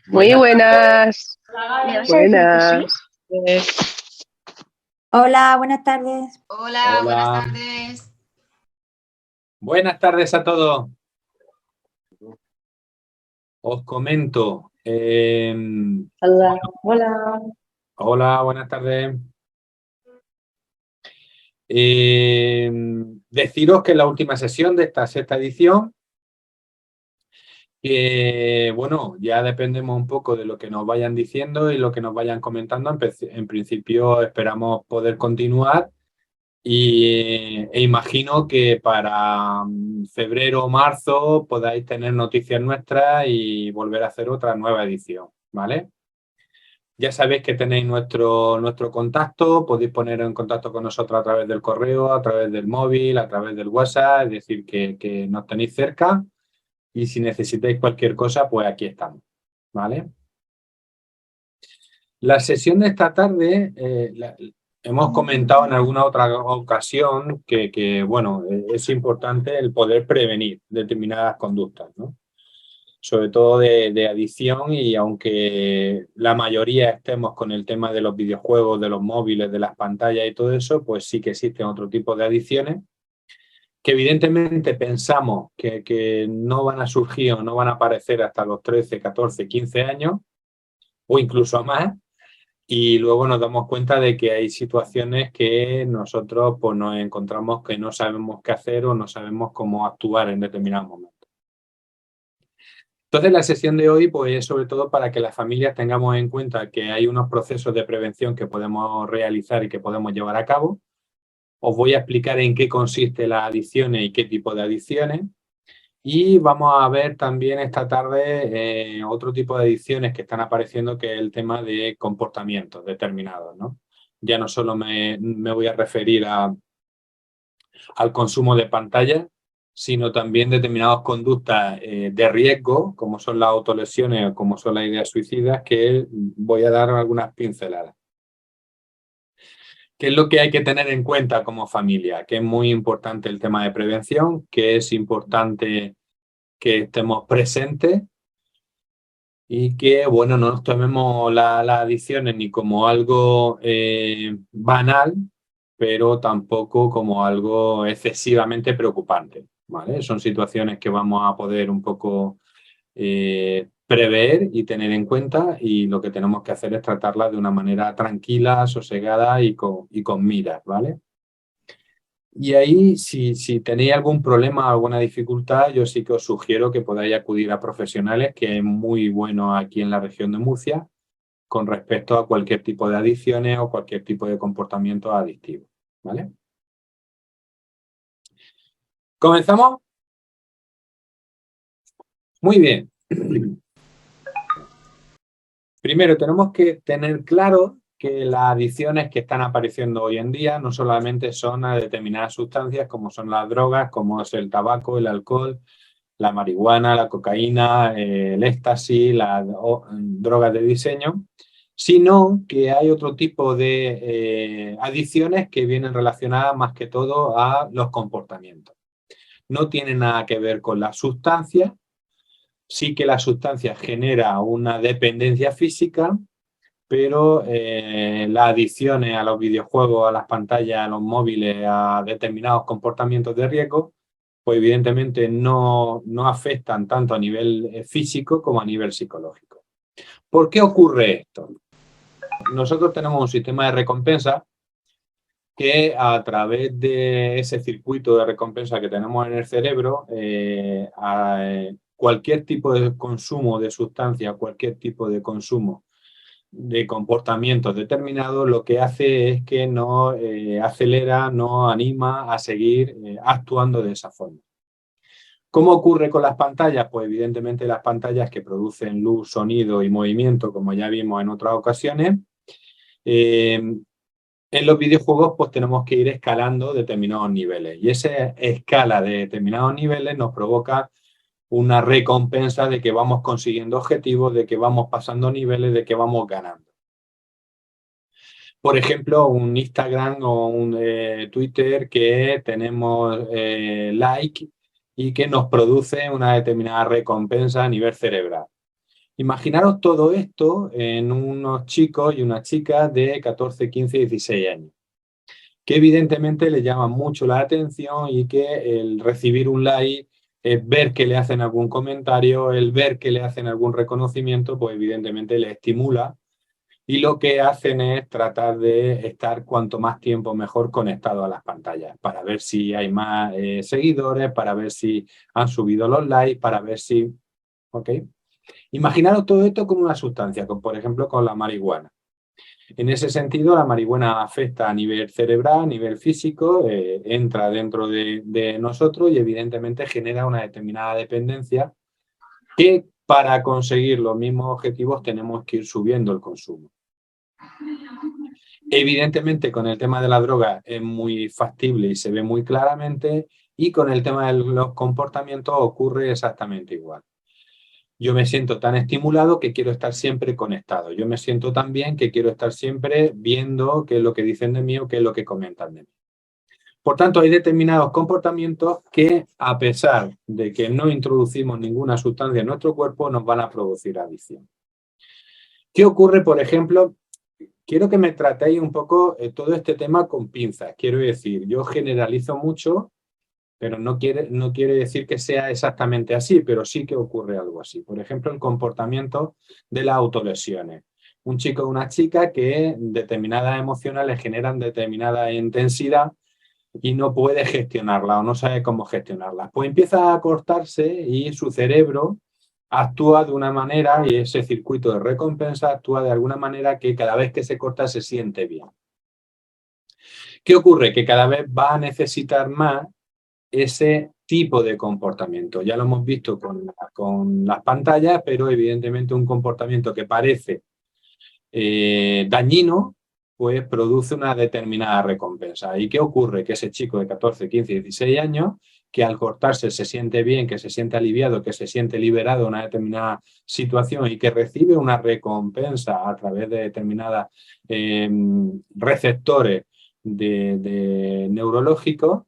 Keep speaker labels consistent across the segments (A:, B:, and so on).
A: Muy buenas.
B: ¿Me vas a decir que sí?
A: Buenas.
C: Hola, buenas tardes.
B: Hola, buenas
D: Hola,
B: tardes.
D: buenas tardes a todos. Os comento.
C: Hola, hola.
D: Hola, buenas tardes. Deciros que en la última sesión de esta sexta edición, bueno, ya dependemos un poco de lo que nos vayan diciendo y lo que nos vayan comentando. En principio esperamos poder continuar e imagino que para febrero o marzo podáis tener noticias nuestras y volver a hacer otra nueva edición, ¿vale? Ya sabéis que tenéis nuestro contacto, podéis poner en contacto con nosotros a través del correo, a través del móvil, a través del WhatsApp, es decir, que nos tenéis cerca y si necesitáis cualquier cosa, pues aquí estamos, ¿vale? La sesión de esta tarde, hemos comentado en alguna otra ocasión que, bueno, es importante el poder prevenir determinadas conductas, ¿no? Sobre todo de adicción y aunque la mayoría estemos con el tema de los videojuegos, de los móviles, de las pantallas y todo eso, pues sí que existen otro tipo de adicciones que evidentemente pensamos que no van a surgir o no van a aparecer hasta los 13, 14, 15 años o incluso más. Y luego nos damos cuenta de que hay situaciones que nosotros pues, nos encontramos que no sabemos qué hacer o no sabemos cómo actuar en determinados momentos. Entonces, la sesión de hoy pues, es sobre todo para que las familias tengamos en cuenta que hay unos procesos de prevención que podemos realizar y que podemos llevar a cabo. Os voy a explicar en qué consiste las adicciones y qué tipo de adicciones. Y vamos a ver también esta tarde otro tipo de adicciones que están apareciendo, que es el tema de comportamientos determinados, ¿no? Ya no solo me voy a referir al consumo de pantallas, sino también determinadas conductas de riesgo, como son las autolesiones o como son las ideas suicidas, que voy a dar algunas pinceladas. ¿Qué es lo que hay que tener en cuenta como familia? Que es muy importante el tema de prevención, que es importante que estemos presentes y que, bueno, no nos tomemos las adicciones ni como algo banal, pero tampoco como algo excesivamente preocupante, ¿vale? Son situaciones que vamos a poder un poco prever y tener en cuenta y lo que tenemos que hacer es tratarlas de una manera tranquila, sosegada y con miras, ¿vale? Y ahí, si tenéis algún problema, alguna dificultad, yo sí que os sugiero que podáis acudir a profesionales, que es muy bueno aquí en la región de Murcia, con respecto a cualquier tipo de adicciones o cualquier tipo de comportamiento adictivo, ¿vale? ¿Comenzamos? Muy bien. Primero, tenemos que tener claro que las adicciones que están apareciendo hoy en día no solamente son a determinadas sustancias como son las drogas, como es el tabaco, el alcohol, la marihuana, la cocaína, el éxtasis, las drogas de diseño, sino que hay otro tipo de adicciones que vienen relacionadas más que todo a los comportamientos. No tienen nada que ver con las sustancias, sí que la sustancia genera una dependencia física, pero las adicciones a los videojuegos, a las pantallas, a los móviles, a determinados comportamientos de riesgo, pues evidentemente no afectan tanto a nivel físico como a nivel psicológico. ¿Por qué ocurre esto? Nosotros tenemos un sistema de recompensa que a través de ese circuito de recompensa que tenemos en el cerebro, cualquier tipo de consumo de sustancia, cualquier tipo de consumo de comportamientos determinados, lo que hace es que nos acelera, nos anima a seguir actuando de esa forma. ¿Cómo ocurre con las pantallas? Pues evidentemente las pantallas que producen luz, sonido y movimiento, como ya vimos en otras ocasiones, en los videojuegos pues tenemos que ir escalando determinados niveles y esa escala de determinados niveles nos provoca una recompensa de que vamos consiguiendo objetivos, de que vamos pasando niveles, de que vamos ganando. Por ejemplo, un Instagram o un Twitter que tenemos like y que nos produce una determinada recompensa a nivel cerebral. Imaginaros todo esto en unos chicos y unas chicas de 14, 15, 16 años, que evidentemente les llama mucho la atención y que el recibir un like, ver que le hacen algún comentario, el ver que le hacen algún reconocimiento, pues evidentemente les estimula y lo que hacen es tratar de estar cuanto más tiempo mejor conectado a las pantallas, para ver si hay más seguidores, para ver si han subido los likes, para ver si... ¿Ok? Imaginaros todo esto como una sustancia, como por ejemplo con la marihuana. En ese sentido, la marihuana afecta a nivel cerebral, a nivel físico, entra dentro de nosotros y evidentemente genera una determinada dependencia que para conseguir los mismos objetivos tenemos que ir subiendo el consumo. Evidentemente, con el tema de la droga es muy factible y se ve muy claramente, y con el tema de los comportamientos ocurre exactamente igual. Yo me siento tan estimulado que quiero estar siempre conectado. Yo me siento tan bien que quiero estar siempre viendo qué es lo que dicen de mí o qué es lo que comentan de mí. Por tanto, hay determinados comportamientos que, a pesar de que no introducimos ninguna sustancia en nuestro cuerpo, nos van a producir adicción. ¿Qué ocurre, por ejemplo? Quiero que me tratéis un poco todo este tema con pinzas. Quiero decir, yo generalizo mucho, pero no quiere decir que sea exactamente así, pero sí que ocurre algo así. Por ejemplo, el comportamiento de las autolesiones. Un chico o una chica que determinadas emociones le generan determinada intensidad y no puede gestionarla o no sabe cómo gestionarla. Pues empieza a cortarse y su cerebro actúa de una manera, y ese circuito de recompensa actúa de alguna manera que cada vez que se corta se siente bien. ¿Qué ocurre? Que cada vez va a necesitar más ese tipo de comportamiento. Ya lo hemos visto con las pantallas, pero evidentemente un comportamiento que parece dañino, pues produce una determinada recompensa. ¿Y qué ocurre? Que ese chico de 14, 15, 16 años, que al cortarse se siente bien, que se siente aliviado, que se siente liberado de una determinada situación y que recibe una recompensa a través de determinados receptores neurológicos,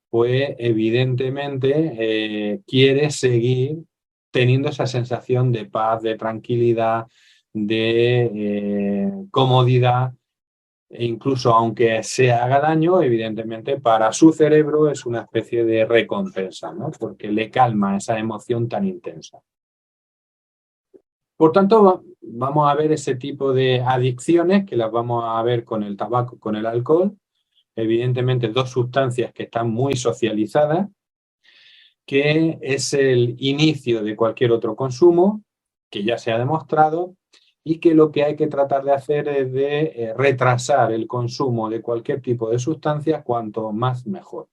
D: pues evidentemente quiere seguir teniendo esa sensación de paz, de tranquilidad, de comodidad, e incluso aunque se haga daño, evidentemente para su cerebro es una especie de recompensa, ¿no? Porque le calma esa emoción tan intensa. Por tanto, vamos a ver ese tipo de adicciones que las vamos a ver con el tabaco, con el alcohol. Evidentemente, dos sustancias que están muy socializadas, que es el inicio de cualquier otro consumo, que ya se ha demostrado, y que lo que hay que tratar de hacer es de retrasar el consumo de cualquier tipo de sustancia, cuanto más mejor.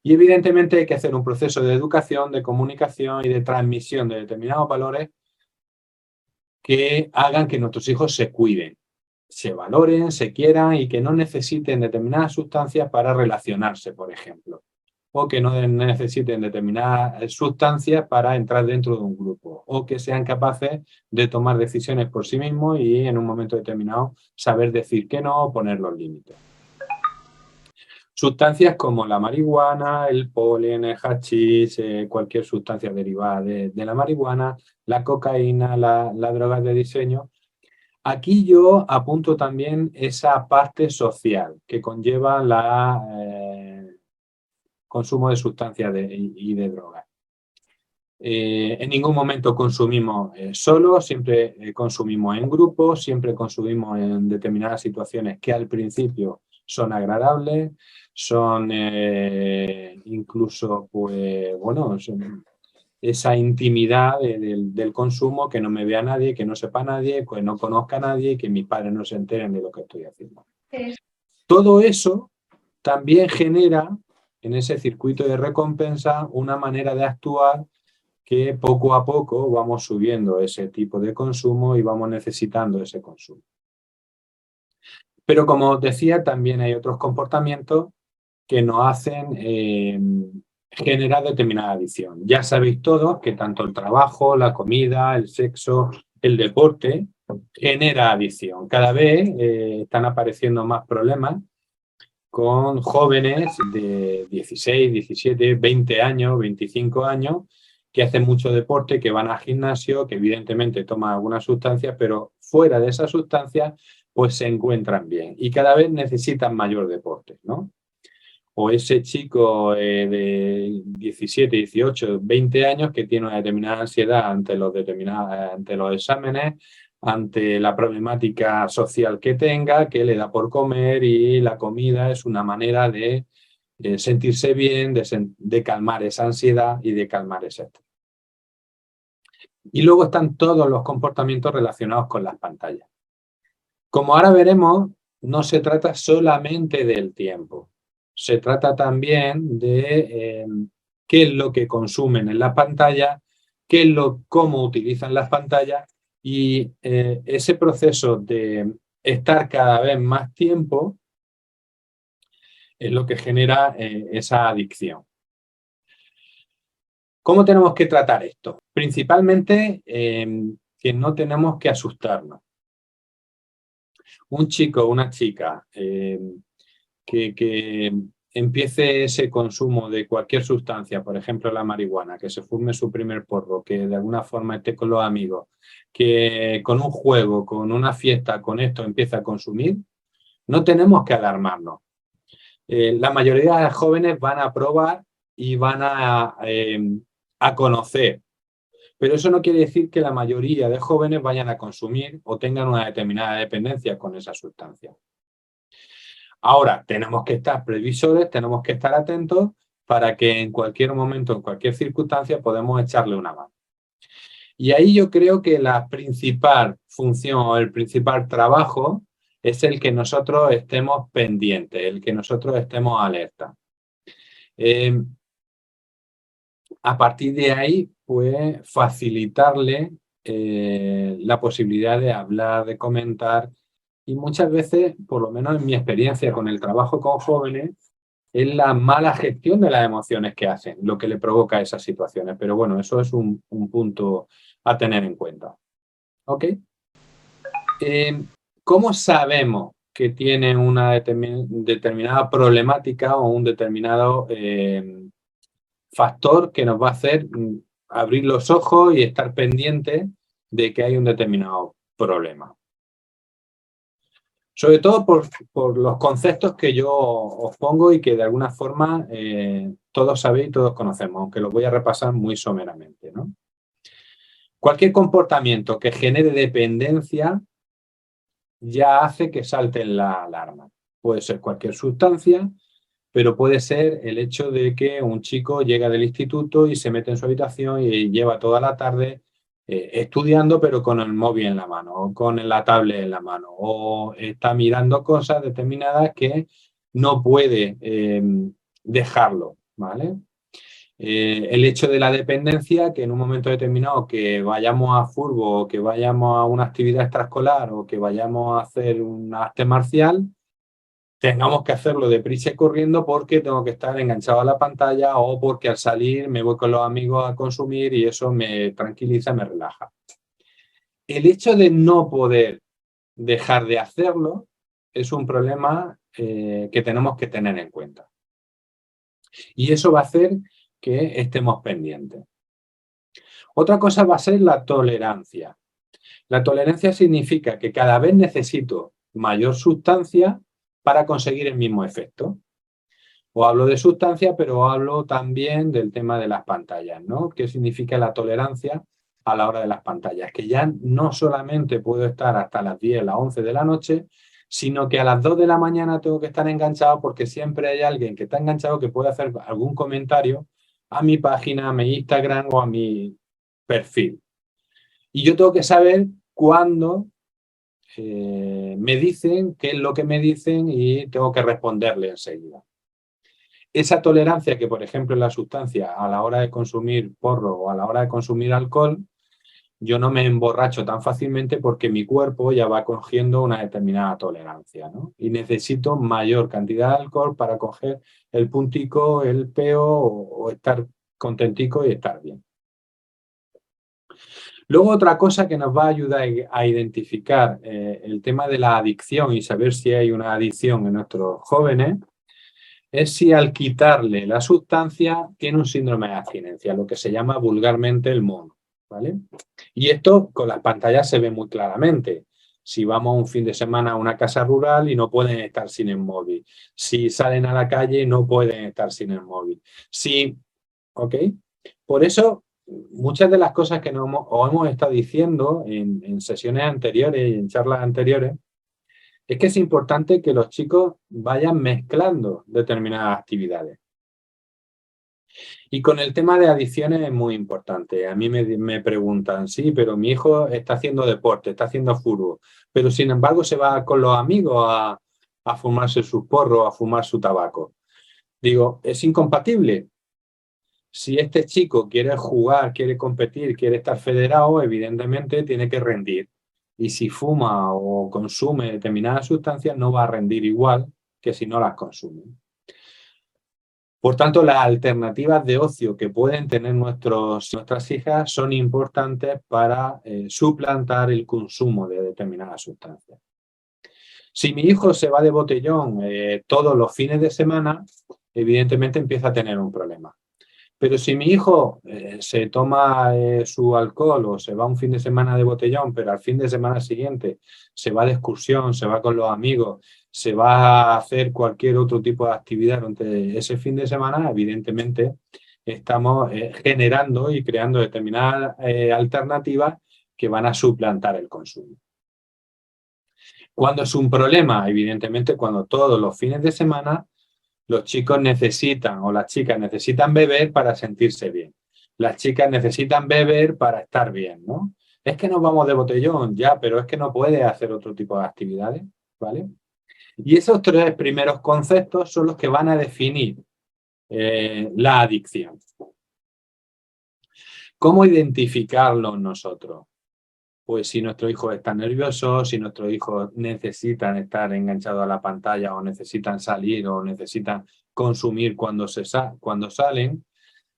D: Y evidentemente hay que hacer un proceso de educación, de comunicación y de transmisión de determinados valores que hagan que nuestros hijos se cuiden, se valoren, se quieran y que no necesiten determinadas sustancias para relacionarse, por ejemplo, o que no necesiten determinadas sustancias para entrar dentro de un grupo, o que sean capaces de tomar decisiones por sí mismos y en un momento determinado saber decir que no o poner los límites. Sustancias como la marihuana, el polen, el hachís, cualquier sustancia derivada de la marihuana, la cocaína, las drogas de diseño. Aquí yo apunto también esa parte social que conlleva el consumo de sustancias y de drogas. En ningún momento consumimos solos, siempre consumimos en grupo, siempre consumimos en determinadas situaciones que al principio son agradables, son incluso, pues, bueno, son esa intimidad del consumo, que no me vea nadie, que no sepa nadie, que no conozca a nadie, que mis padres no se enteren de lo que estoy haciendo. Todo eso también genera en ese circuito de recompensa una manera de actuar que poco a poco vamos subiendo ese tipo de consumo y vamos necesitando ese consumo. Pero como os decía, también hay otros comportamientos que nos hacen generar determinada adicción. Ya sabéis todos que tanto el trabajo, la comida, el sexo, el deporte genera adicción. Cada vez están apareciendo más problemas con jóvenes de 16, 17, 20 años, 25 años, que hacen mucho deporte, que van al gimnasio, que evidentemente toman algunas sustancias, pero fuera de esas sustancias, pues se encuentran bien y cada vez necesitan mayor deporte, ¿no? O ese chico de 17, 18, 20 años que tiene una determinada ansiedad ante los exámenes, ante la problemática social que tenga, que le da por comer y la comida es una manera de sentirse bien, de calmar esa ansiedad y de calmar ese estrés. Y luego están todos los comportamientos relacionados con las pantallas. Como ahora veremos, no se trata solamente del tiempo. Se trata también de qué es lo que consumen en la pantalla, cómo utilizan las pantallas y ese proceso de estar cada vez más tiempo es lo que genera esa adicción. ¿Cómo tenemos que tratar esto? Principalmente que no tenemos que asustarnos. Un chico o una chica que empiece ese consumo de cualquier sustancia, por ejemplo la marihuana, que se fume su primer porro, que de alguna forma esté con los amigos, que con un juego, con una fiesta, con esto empieza a consumir, no tenemos que alarmarnos. La mayoría de jóvenes van a probar y van a conocer. Pero eso no quiere decir que la mayoría de jóvenes vayan a consumir o tengan una determinada dependencia con esa sustancia. Ahora, tenemos que estar previsores, tenemos que estar atentos para que en cualquier momento, en cualquier circunstancia, podamos echarle una mano. Y ahí yo creo que la principal función o el principal trabajo es el que nosotros estemos pendientes, el que nosotros estemos alerta. A partir de ahí, pues facilitarle la posibilidad de hablar, de comentar. Y muchas veces, por lo menos en mi experiencia con el trabajo con jóvenes, es la mala gestión de las emociones que hacen lo que le provoca esas situaciones. Pero bueno, eso es un punto a tener en cuenta. ¿Ok? ¿Cómo sabemos que tiene una determinada problemática o un determinado factor que nos va a hacer abrir los ojos y estar pendiente de que hay un determinado problema? Sobre todo por los conceptos que yo os pongo y que de alguna forma todos sabéis y todos conocemos, aunque los voy a repasar muy someramente, ¿no? Cualquier comportamiento que genere dependencia ya hace que salten la alarma. Puede ser cualquier sustancia, pero puede ser el hecho de que un chico llega del instituto y se mete en su habitación y lleva toda la tarde estudiando, pero con el móvil en la mano, o con la tablet en la mano, o está mirando cosas determinadas que no puede dejarlo, ¿vale? El hecho de la dependencia, que en un momento determinado que vayamos a fútbol, o que vayamos a una actividad extraescolar, o que vayamos a hacer un arte marcial, tengamos que hacerlo deprisa y corriendo porque tengo que estar enganchado a la pantalla o porque al salir me voy con los amigos a consumir y eso me tranquiliza, me relaja. El hecho de no poder dejar de hacerlo es un problema que tenemos que tener en cuenta. Y eso va a hacer que estemos pendientes. Otra cosa va a ser la tolerancia. La tolerancia significa que cada vez necesito mayor sustancia para conseguir el mismo efecto. O hablo de sustancia, pero hablo también del tema de las pantallas, ¿no? ¿Qué significa la tolerancia a la hora de las pantallas? Que ya no solamente puedo estar hasta las 10, las 11 de la noche, sino que a las 2 de la mañana tengo que estar enganchado porque siempre hay alguien que está enganchado que puede hacer algún comentario a mi página, a mi Instagram o a mi perfil. Y yo tengo que saber cuándo me dicen, qué es lo que me dicen y tengo que responderle enseguida. Esa tolerancia que, por ejemplo, en la sustancia a la hora de consumir porro o a la hora de consumir alcohol, yo no me emborracho tan fácilmente porque mi cuerpo ya va cogiendo una determinada tolerancia, ¿no? Y necesito mayor cantidad de alcohol para coger el puntico, el peo o estar contentico y estar bien. Luego otra cosa que nos va a ayudar a identificar el tema de la adicción y saber si hay una adicción en nuestros jóvenes es si al quitarle la sustancia tiene un síndrome de abstinencia, lo que se llama vulgarmente el mono, ¿vale? Y esto con las pantallas se ve muy claramente. Si vamos un fin de semana a una casa rural y no pueden estar sin el móvil. Si salen a la calle no pueden estar sin el móvil. Sí, ¿ok? Por eso, muchas de las cosas que os hemos estado diciendo en sesiones anteriores y en charlas anteriores, es que es importante que los chicos vayan mezclando determinadas actividades. Y con el tema de adicciones es muy importante. A mí me preguntan, sí, pero mi hijo está haciendo deporte, está haciendo fútbol, pero sin embargo se va con los amigos a fumarse sus porros, a fumar su tabaco. Digo, ¿es incompatible? Si este chico quiere jugar, quiere competir, quiere estar federado, evidentemente tiene que rendir. Y si fuma o consume determinadas sustancias, no va a rendir igual que si no las consume. Por tanto, las alternativas de ocio que pueden tener nuestras hijas son importantes para suplantar el consumo de determinadas sustancias. Si mi hijo se va de botellón todos los fines de semana, evidentemente empieza a tener un problema. Pero si mi hijo se toma su alcohol o se va un fin de semana de botellón, pero al fin de semana siguiente se va de excursión, se va con los amigos, se va a hacer cualquier otro tipo de actividad durante ese fin de semana, evidentemente estamos generando y creando determinadas alternativas que van a suplantar el consumo. ¿Cuándo es un problema? Evidentemente cuando todos los fines de semana los chicos necesitan o las chicas necesitan beber para sentirse bien. Las chicas necesitan beber para estar bien, ¿no? Es que nos vamos de botellón, ya, pero es que no puede hacer otro tipo de actividades, ¿vale? Y esos tres primeros conceptos son los que van a definir la adicción. ¿Cómo identificarlo nosotros? Pues si nuestro hijo está nervioso, si nuestros hijos necesitan estar enganchados a la pantalla o necesitan salir o necesitan consumir cuando salen,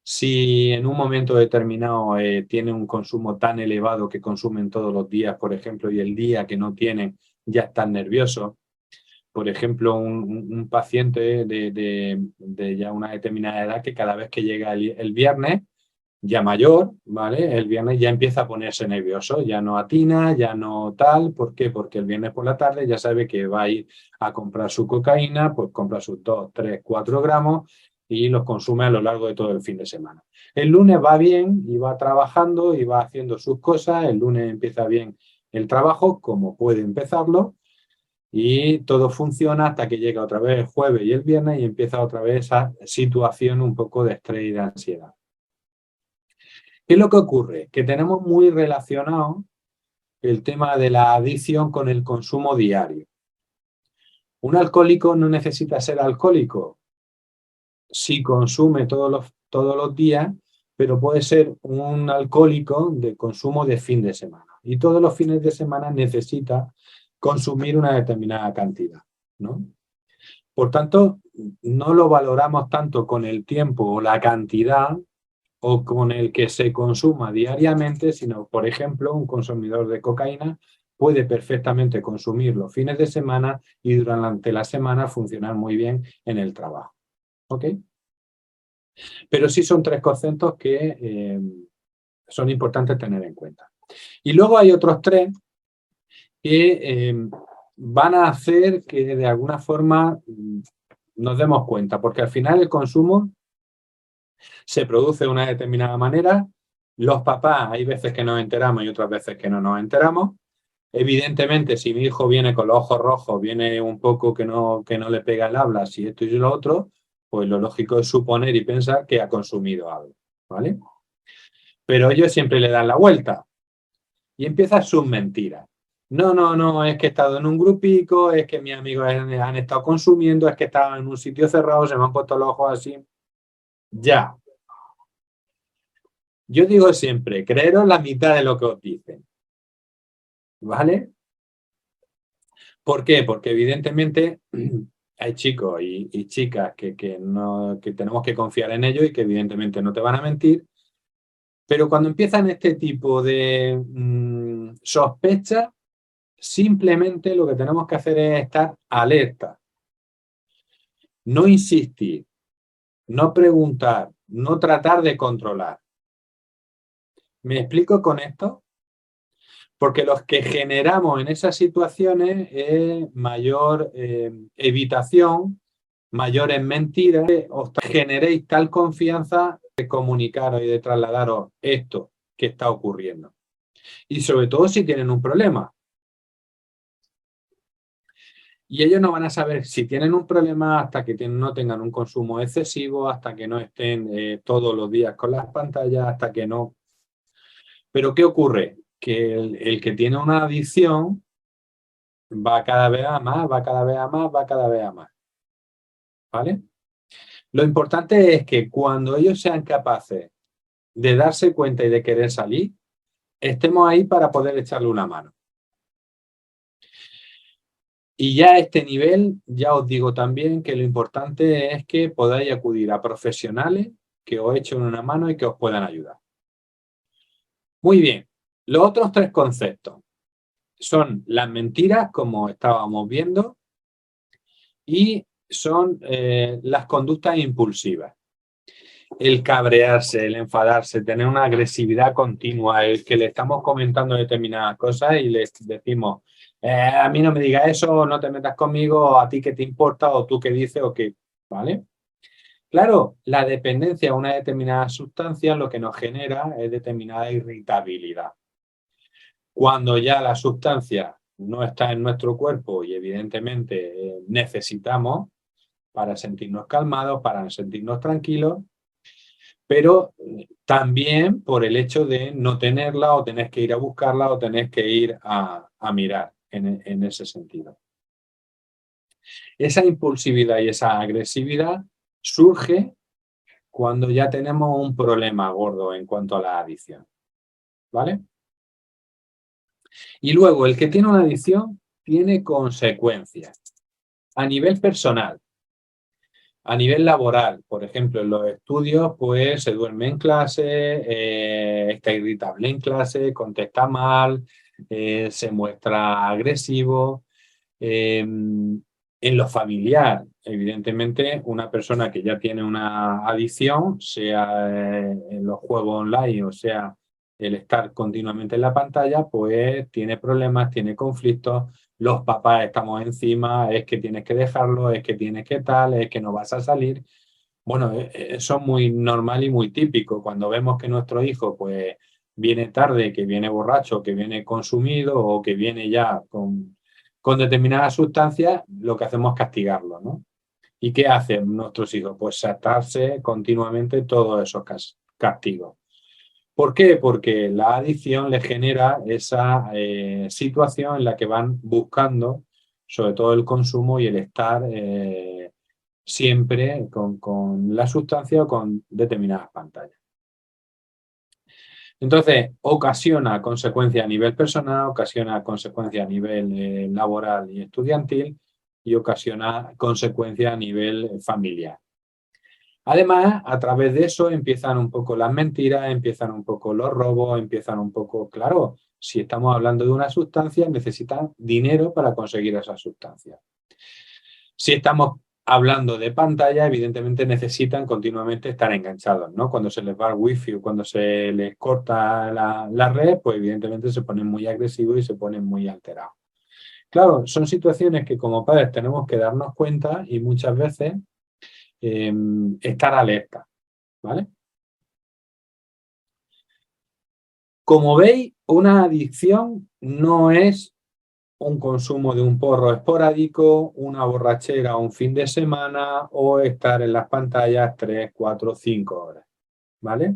D: si en un momento determinado tienen un consumo tan elevado que consumen todos los días, por ejemplo, y el día que no tienen ya están nerviosos. Por ejemplo, un paciente de ya una determinada edad que cada vez que llega el viernes, ya mayor, ¿vale? El viernes ya empieza a ponerse nervioso, ya no atina, ya no tal. ¿Por qué? Porque el viernes por la tarde ya sabe que va a ir a comprar su cocaína, pues compra sus 2, 3, 4 gramos y los consume a lo largo de todo el fin de semana. El lunes va bien y va trabajando y va haciendo sus cosas. El lunes empieza bien el trabajo, como puede empezarlo, y todo funciona hasta que llega otra vez el jueves y el viernes y empieza otra vez esa situación un poco de estrés y de ansiedad. ¿Qué es lo que ocurre? Que tenemos muy relacionado el tema de la adicción con el consumo diario. Un alcohólico no necesita ser alcohólico si consume todos los días, pero puede ser un alcohólico de consumo de fin de semana. Y todos los fines de semana necesita consumir una determinada cantidad, ¿no? Por tanto, no lo valoramos tanto con el tiempo o la cantidad o con el que se consuma diariamente, sino, por ejemplo, un consumidor de cocaína puede perfectamente consumir los fines de semana y durante la semana funcionar muy bien en el trabajo. ¿Ok? Pero sí son tres conceptos que son importantes tener en cuenta. Y luego hay otros tres que van a hacer que de alguna forma nos demos cuenta, porque al final el consumo se produce de una determinada manera. Los papás, hay veces que nos enteramos y otras veces que no nos enteramos. Evidentemente, si mi hijo viene con los ojos rojos, viene un poco que no le pega el habla, si esto y lo otro, pues lo lógico es suponer y pensar que ha consumido algo, ¿vale? Pero ellos siempre le dan la vuelta y empiezan sus mentiras. No, es que he estado en un grupico, es que mis amigos han estado consumiendo, es que estaban en un sitio cerrado, se me han puesto los ojos así. Ya. Yo digo siempre, creeros la mitad de lo que os dicen. ¿Vale? ¿Por qué? Porque evidentemente hay chicos y chicas que tenemos que confiar en ellos y que evidentemente no te van a mentir. Pero cuando empiezan este tipo de sospechas, simplemente lo que tenemos que hacer es estar alerta. no insistir, no preguntar, no tratar de controlar. ¿Me explico con esto? Porque los que generamos en esas situaciones es mayor evitación, mayores mentiras, os generéis tal confianza de comunicaros y de trasladaros esto que está ocurriendo. Y sobre todo si tienen un problema. Y ellos no van a saber si tienen un problema hasta que no tengan un consumo excesivo, hasta que no estén todos los días con las pantallas, hasta que no. Pero ¿qué ocurre? Que el que tiene una adicción va cada vez a más, va cada vez a más, va cada vez a más. ¿Vale? Lo importante es que cuando ellos sean capaces de darse cuenta y de querer salir, estemos ahí para poder echarle una mano. Y ya a este nivel, ya os digo también que lo importante es que podáis acudir a profesionales que os echen una mano y que os puedan ayudar. Muy bien, los otros tres conceptos son las mentiras, como estábamos viendo, y son las conductas impulsivas. El cabrearse, el enfadarse, tener una agresividad continua, el que le estamos comentando determinadas cosas y le decimos, a mí no me digas eso, no te metas conmigo, o a ti qué te importa, o tú qué dices, o qué, ¿vale? Claro, la dependencia a una determinada sustancia lo que nos genera es determinada irritabilidad. Cuando ya la sustancia no está en nuestro cuerpo y evidentemente necesitamos para sentirnos calmados, para sentirnos tranquilos, pero también por el hecho de no tenerla o tenés que ir a buscarla o tenés que ir a mirar en ese sentido. Esa impulsividad y esa agresividad surge cuando ya tenemos un problema gordo en cuanto a la adicción, ¿vale? Y luego, el que tiene una adicción tiene consecuencias a nivel personal. A nivel laboral, por ejemplo, en los estudios, pues se duerme en clase, está irritable en clase, contesta mal, se muestra agresivo. En lo familiar, evidentemente, una persona que ya tiene una adicción, sea en los juegos online o sea el estar continuamente en la pantalla, pues tiene problemas, tiene conflictos. Los papás estamos encima, es que tienes que dejarlo, es que tienes que tal, es que no vas a salir. Bueno, eso es muy normal y muy típico. Cuando vemos que nuestro hijo pues viene tarde, que viene borracho, que viene consumido o que viene ya con determinadas sustancias, lo que hacemos es castigarlo, ¿no? ¿Y qué hacen nuestros hijos? Pues saltarse continuamente todos esos castigos. ¿Por qué? Porque la adicción les genera esa situación en la que van buscando sobre todo el consumo y el estar siempre con la sustancia o con determinadas pantallas. Entonces, ocasiona consecuencias a nivel personal, ocasiona consecuencias a nivel laboral y estudiantil y ocasiona consecuencias a nivel familiar. Además, a través de eso empiezan un poco las mentiras, empiezan un poco los robos, empiezan un poco, claro, si estamos hablando de una sustancia, necesitan dinero para conseguir esa sustancia. Si estamos hablando de pantalla, evidentemente necesitan continuamente estar enganchados, ¿no? Cuando se les va el wifi o cuando se les corta la red, pues evidentemente se ponen muy agresivos y se ponen muy alterados. Claro, son situaciones que como padres tenemos que darnos cuenta y muchas veces estar alerta, ¿vale? Como veis, una adicción no es un consumo de un porro esporádico, una borrachera un fin de semana o estar en las pantallas 3, 4, 5 horas, ¿vale?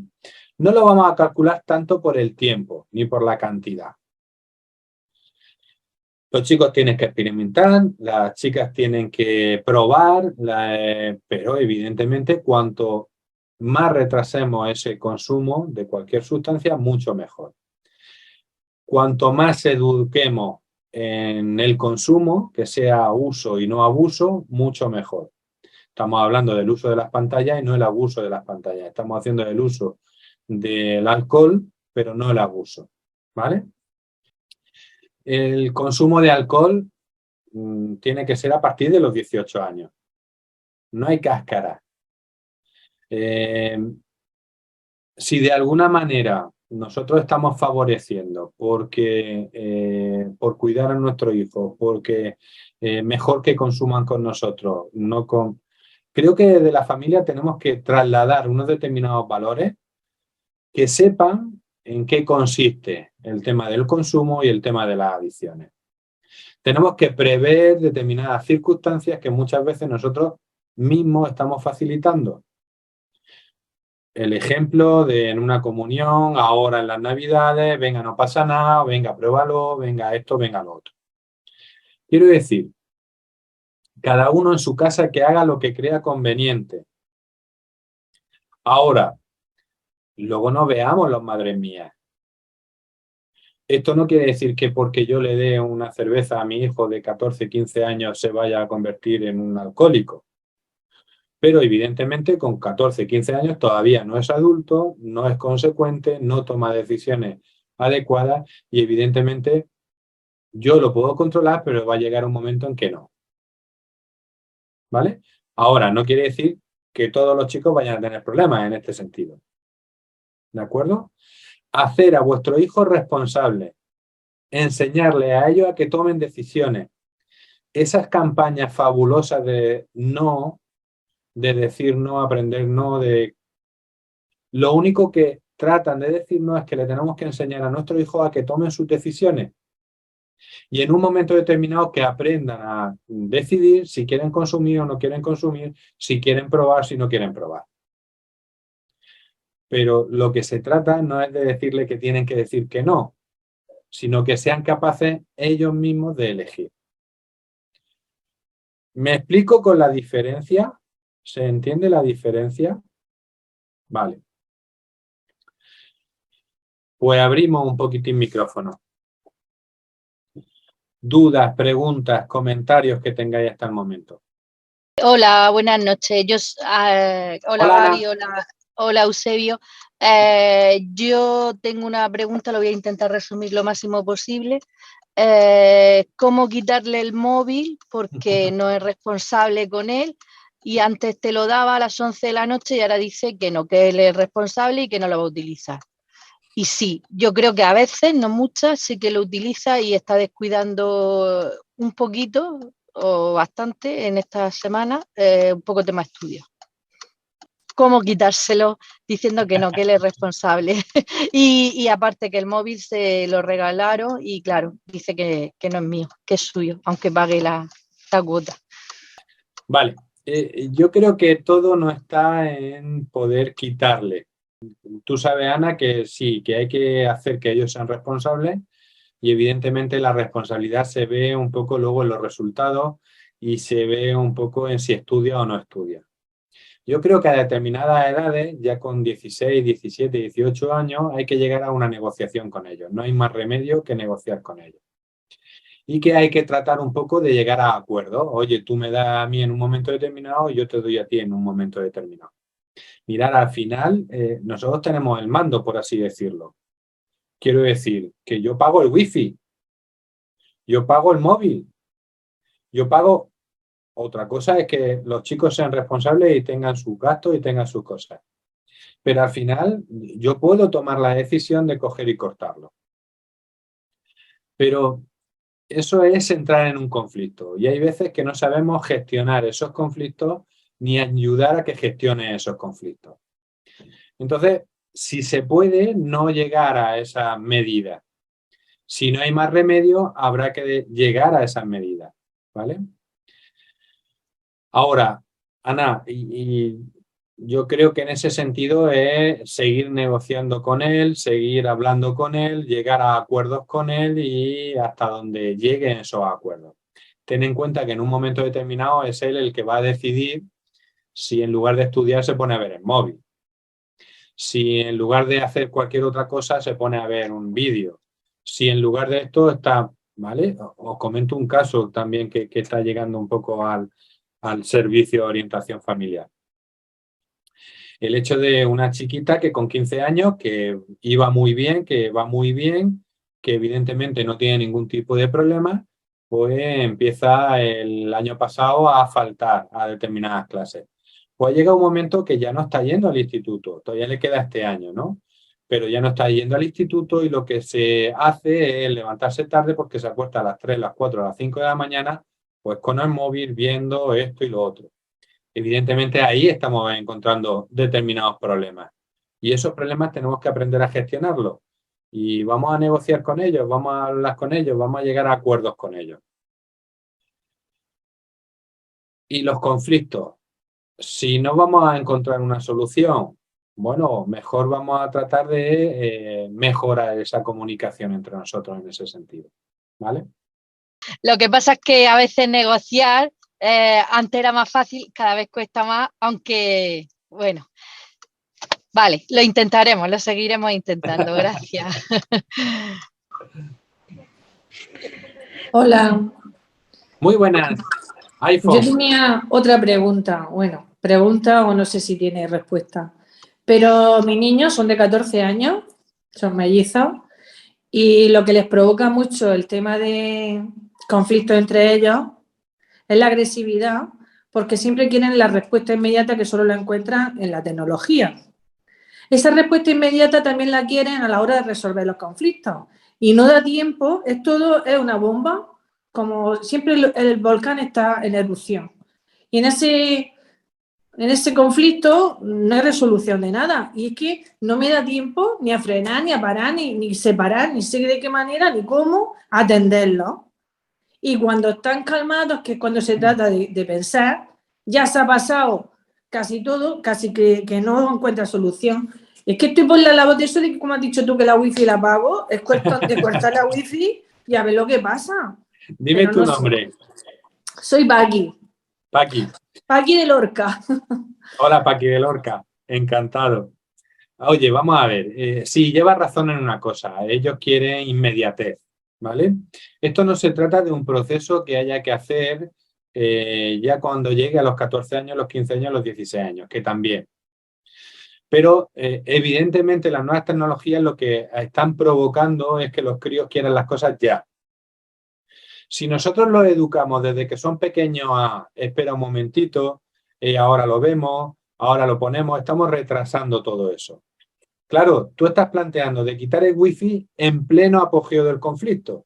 D: No lo vamos a calcular tanto por el tiempo ni por la cantidad. Los chicos tienen que experimentar, las chicas tienen que probar, pero evidentemente cuanto más retrasemos ese consumo de cualquier sustancia, mucho mejor. Cuanto más eduquemos en el consumo, que sea uso y no abuso, mucho mejor. Estamos hablando del uso de las pantallas y no el abuso de las pantallas. Estamos haciendo el uso del alcohol, pero no el abuso, ¿vale? El consumo de alcohol tiene que ser a partir de los 18 años. no hay cáscara. Si de alguna manera nosotros estamos favoreciendo porque por cuidar a nuestro hijo, porque mejor que consuman con nosotros, no con... Creo que de la familia tenemos que trasladar unos determinados valores que sepan en qué consiste el tema del consumo y el tema de las adicciones. Tenemos que prever determinadas circunstancias que muchas veces nosotros mismos estamos facilitando. El ejemplo de en una comunión, ahora en las Navidades, venga, no pasa nada, venga, pruébalo, venga esto, venga lo otro. Quiero decir, cada uno en su casa que haga lo que crea conveniente. Ahora, luego no veamos los madres mías. Esto no quiere decir que porque yo le dé una cerveza a mi hijo de 14, 15 años se vaya a convertir en un alcohólico. Pero evidentemente con 14, 15 años todavía no es adulto, no es consecuente, no toma decisiones adecuadas y evidentemente yo lo puedo controlar, pero va a llegar un momento en que no. ¿Vale? Ahora, no quiere decir que todos los chicos vayan a tener problemas en este sentido. ¿De acuerdo? Hacer a vuestro hijo responsable, enseñarle a ellos a que tomen decisiones. Esas campañas fabulosas de no, de decir no, aprender no, de... Lo único que tratan de decirnos es que le tenemos que enseñar a nuestros hijos a que tomen sus decisiones. Y en un momento determinado que aprendan a decidir si quieren consumir o no quieren consumir, si quieren probar, si no quieren probar. Pero lo que se trata no es de decirle que tienen que decir que no, sino que sean capaces ellos mismos de elegir. ¿Me explico con la diferencia? ¿Se entiende la diferencia? Vale. Pues abrimos un poquitín micrófono. Dudas, preguntas, comentarios que tengáis hasta el momento.
B: Hola, buenas noches. Hola,
D: Hola,
B: Gaby,
D: Ana.
B: hola Eusebio. Yo tengo una pregunta, lo voy a intentar resumir lo máximo posible. ¿Cómo quitarle el móvil? Porque no es responsable con él. Y antes te lo daba a las 11 de la noche y ahora dice que no, que él es responsable y que no lo va a utilizar. Y sí, yo creo que a veces, no muchas, sí que lo utiliza y está descuidando un poquito o bastante en esta semana, un poco tema estudio. ¿Cómo quitárselo diciendo que no, que él es responsable? y aparte que el móvil se lo regalaron y claro, dice que no es mío, que es suyo, aunque pague la cuota.
D: Vale, yo creo que todo no está en poder quitarle. Tú sabes, Ana, que sí, que hay que hacer que ellos sean responsables y evidentemente la responsabilidad se ve un poco luego en los resultados y se ve un poco en si estudia o no estudia. Yo creo que a determinadas edades, ya con 16, 17, 18 años, hay que llegar a una negociación con ellos. No hay más remedio que negociar con ellos. Y que hay que tratar un poco de llegar a acuerdos. Oye, tú me das a mí en un momento determinado y yo te doy a ti en un momento determinado. Mirar, al final, nosotros tenemos el mando, por así decirlo. Quiero decir que yo pago el wifi, yo pago el móvil, yo pago... Otra cosa es que los chicos sean responsables y tengan sus gastos y tengan sus cosas. Pero al final yo puedo tomar la decisión de coger y cortarlo. Pero eso es entrar en un conflicto. Y hay veces que no sabemos gestionar esos conflictos ni ayudar a que gestione esos conflictos. Entonces, si se puede, no llegar a esa medida. Si no hay más remedio, habrá que llegar a esas medidas. ¿Vale? Ahora, Ana, y yo creo que en ese sentido es seguir negociando con él, seguir hablando con él, llegar a acuerdos con él y hasta donde lleguen esos acuerdos. Ten en cuenta que en un momento determinado es él el que va a decidir si en lugar de estudiar se pone a ver el móvil. Si en lugar de hacer cualquier otra cosa se pone a ver un vídeo. Si en lugar de esto está, ¿vale? Os comento un caso también que está llegando un poco al servicio de orientación familiar. El hecho de una chiquita que con 15 años, que iba muy bien, que va muy bien, que evidentemente no tiene ningún tipo de problema, pues empieza el año pasado a faltar a determinadas clases. Pues llega un momento que ya no está yendo al instituto, todavía le queda este año, ¿no? Pero ya no está yendo al instituto y lo que se hace es levantarse tarde porque se acuesta a las 3, las 4, a las 5 de la mañana, pues con el móvil viendo esto y lo otro. Evidentemente ahí estamos encontrando determinados problemas y esos problemas tenemos que aprender a gestionarlos y vamos a negociar con ellos, vamos a hablar con ellos, vamos a llegar a acuerdos con ellos. Y los conflictos, si no vamos a encontrar una solución, bueno, mejor vamos a tratar de mejorar esa comunicación entre nosotros en ese sentido, ¿vale?
B: Lo que pasa es que a veces negociar, antes era más fácil, cada vez cuesta más, aunque, bueno, vale, lo intentaremos, lo seguiremos intentando. Gracias.
E: Hola,
D: Muy buenas.
E: yo
D: iPhone.
E: tenía otra pregunta. Bueno, pregunta o no sé si tiene respuesta. Pero mis niños son de 14 años, son mellizos, y lo que les provoca mucho el tema de conflictos entre ellos es la agresividad, porque siempre quieren la respuesta inmediata que solo la encuentran en la tecnología. Esa respuesta inmediata también la quieren a la hora de resolver los conflictos. Y no da tiempo, es una bomba, como siempre el volcán está en erupción. Y en ese conflicto no hay resolución de nada. Y es que no me da tiempo ni a frenar, ni a parar, ni separar, ni sé de qué manera, ni cómo atenderlo. Y cuando están calmados, que es cuando se trata de pensar, ya se ha pasado casi todo, casi que no encuentra solución. Es que estoy por la labor de eso de que, como has dicho tú, que la wifi la pago, es cuestión de cortar la wifi y a ver lo que pasa.
D: Dime
E: Pero
D: tu
E: no
D: nombre.
E: Soy Paqui.
D: Paqui.
E: Paqui de Lorca.
D: Hola, Paqui de Lorca. Encantado. Oye, vamos a ver. Sí, lleva razón en una cosa. Ellos quieren inmediatez, ¿vale? Esto no se trata de un proceso que haya que hacer ya cuando llegue a los 14 años, los 15 años, los 16 años, que también. Pero evidentemente las nuevas tecnologías lo que están provocando es que los críos quieran las cosas ya. Si nosotros los educamos desde que son pequeños a espera un momentito, ahora lo vemos, ahora lo ponemos, estamos retrasando todo eso. Claro, tú estás planteando de quitar el wifi en pleno apogeo del conflicto.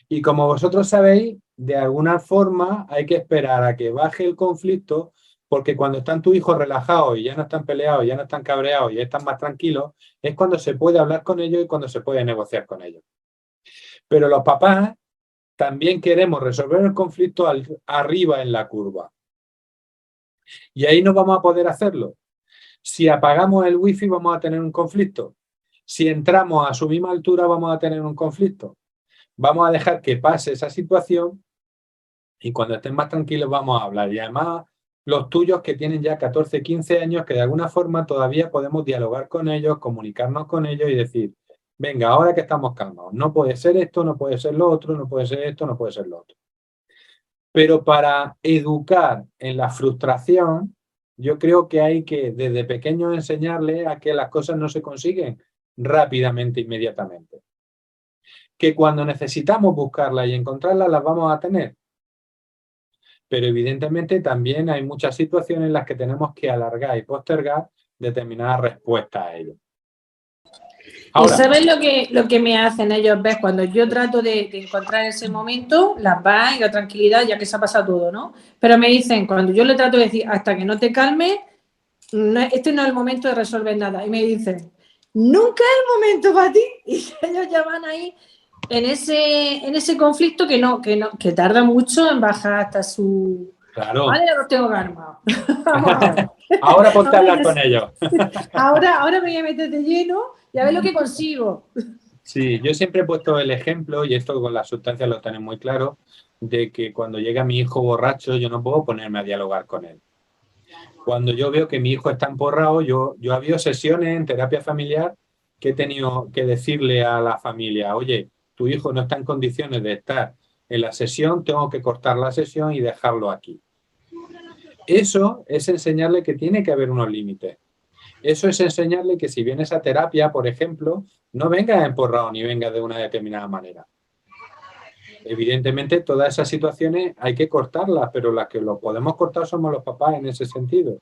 D: Y como vosotros sabéis, de alguna forma hay que esperar a que baje el conflicto, porque cuando están tus hijos relajados y ya no están peleados, ya no están cabreados y ya están más tranquilos, es cuando se puede hablar con ellos y cuando se puede negociar con ellos. Pero los papás también queremos resolver el conflicto arriba en la curva. Y ahí no vamos a poder hacerlo. Si apagamos el wifi vamos a tener un conflicto. Si entramos a su misma altura vamos a tener un conflicto. Vamos a dejar que pase esa situación y cuando estén más tranquilos vamos a hablar. Y además los tuyos que tienen ya 14, 15 años que de alguna forma todavía podemos dialogar con ellos, comunicarnos con ellos y decir, venga, ahora que estamos calmados, no puede ser esto, no puede ser lo otro, no puede ser esto, no puede ser lo otro. Pero para educar en la frustración, yo creo que hay que desde pequeños enseñarles a que las cosas no se consiguen rápidamente, inmediatamente. Que cuando necesitamos buscarlas y encontrarlas, las vamos a tener. Pero evidentemente también hay muchas situaciones en las que tenemos que alargar y postergar determinadas respuestas a ello. Ahora,
E: ¿y sabes lo que me hacen ellos? ¿Ves? Cuando yo trato de encontrar ese momento, la paz y la tranquilidad, ya que se ha pasado todo, ¿no? Pero me dicen, cuando yo le trato de decir, hasta que no te calmes, este no es el momento de resolver nada. Y me dicen, nunca es el momento para ti. Y ellos ya van ahí en ese conflicto que tarda mucho en bajar hasta su...
D: claro.
E: Vale, ya los tengo calmados. Vamos a ver.
D: Ahora ponte a hablar con ellos.
E: Ahora me voy a meter de lleno y a ver lo que consigo.
D: Sí, yo siempre he puesto el ejemplo, y esto con las sustancias lo tenéis muy claro, de que cuando llega mi hijo borracho yo no puedo ponerme a dialogar con él. Cuando yo veo que mi hijo está emporrado, yo he habido sesiones en terapia familiar que he tenido que decirle a la familia, oye, tu hijo no está en condiciones de estar en la sesión, tengo que cortar la sesión y dejarlo aquí. Eso es enseñarle que tiene que haber unos límites. Eso es enseñarle que si vienes a terapia, por ejemplo, no vengas emporrado ni vengas de una determinada manera. Evidentemente, todas esas situaciones hay que cortarlas, pero las que lo podemos cortar somos los papás en ese sentido.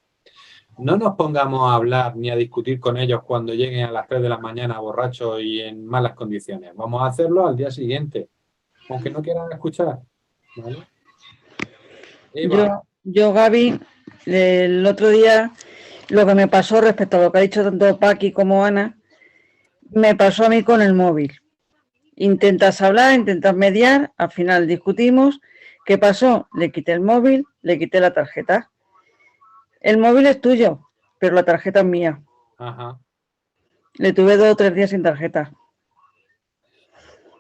D: No nos pongamos a hablar ni a discutir con ellos cuando lleguen a las 3 de la mañana borrachos y en malas condiciones. Vamos a hacerlo al día siguiente, aunque no quieran escuchar, ¿vale? Eva.
F: Yo, Gaby, el otro día, lo que me pasó respecto a lo que ha dicho tanto Paqui como Ana, me pasó a mí con el móvil. Intentas hablar, intentas mediar, al final discutimos. ¿Qué pasó? Le quité el móvil, le quité la tarjeta. El móvil es tuyo, pero la tarjeta es mía.
D: Ajá.
F: Le tuve 2 o 3 días sin tarjeta.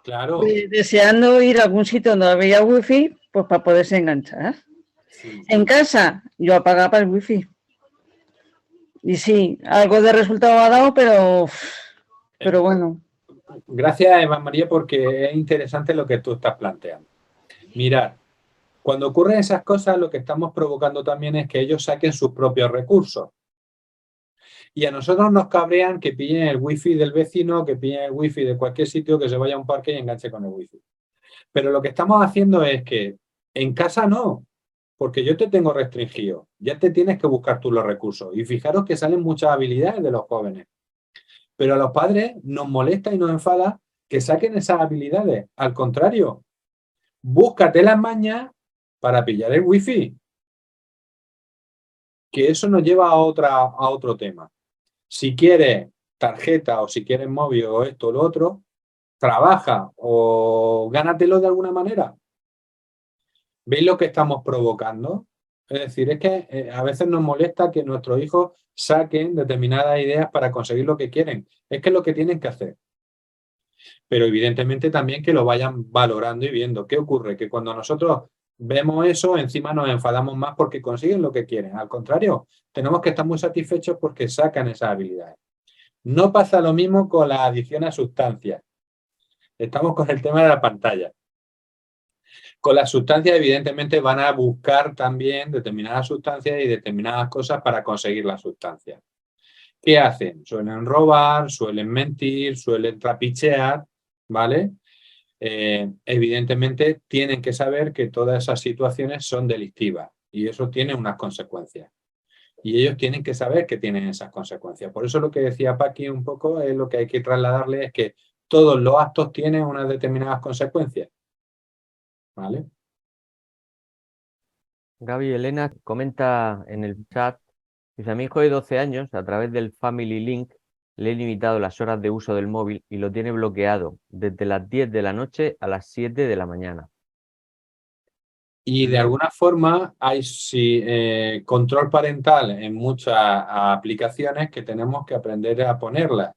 D: Claro.
F: Deseando ir a algún sitio donde había wifi, pues para poderse enganchar.
D: Sí.
F: En casa, yo apagaba el wifi. Y sí, algo de resultado ha dado, pero bueno.
D: Gracias, Eva María, porque es interesante lo que tú estás planteando. Mirad, cuando ocurren esas cosas, lo que estamos provocando también es que ellos saquen sus propios recursos. Y a nosotros nos cabrean que pillen el wifi del vecino, que pillen el wifi de cualquier sitio, que se vaya a un parque y enganche con el wifi. Pero lo que estamos haciendo es que en casa no, porque yo te tengo restringido. Ya te tienes que buscar tú los recursos. Y fijaros que salen muchas habilidades de los jóvenes. Pero a los padres nos molesta y nos enfada que saquen esas habilidades. Al contrario, búscate las mañas para pillar el wifi. Que eso nos lleva a otro tema. Si quieres tarjeta o si quieres móvil o esto o lo otro, trabaja o gánatelo de alguna manera. ¿Veis lo que estamos provocando? Es decir, es que a veces nos molesta que nuestros hijos saquen determinadas ideas para conseguir lo que quieren. Es que es lo que tienen que hacer. Pero evidentemente también que lo vayan valorando y viendo. ¿Qué ocurre? Que cuando nosotros vemos eso, encima nos enfadamos más porque consiguen lo que quieren. Al contrario, tenemos que estar muy satisfechos porque sacan esas habilidades. No pasa lo mismo con la adicción a sustancias. Estamos con el tema de la pantalla. Con las sustancias, evidentemente, van a buscar también determinadas sustancias y determinadas cosas para conseguir las sustancias. ¿Qué hacen? Suelen robar, suelen mentir, suelen trapichear, ¿vale? Evidentemente, tienen que saber que todas esas situaciones son delictivas y eso tiene unas consecuencias. Y ellos tienen que saber que tienen esas consecuencias. Por eso lo que decía Paqui un poco es lo que hay que trasladarle es que todos los actos tienen unas determinadas consecuencias. ¿Vale?
G: Gaby Elena comenta en el chat, dice, a mi hijo de 12 años, a través del Family Link, le he limitado las horas de uso del móvil y lo tiene bloqueado desde las 10 de la noche a las 7 de la mañana.
D: Y de alguna forma hay control parental en muchas aplicaciones que tenemos que aprender a ponerlas.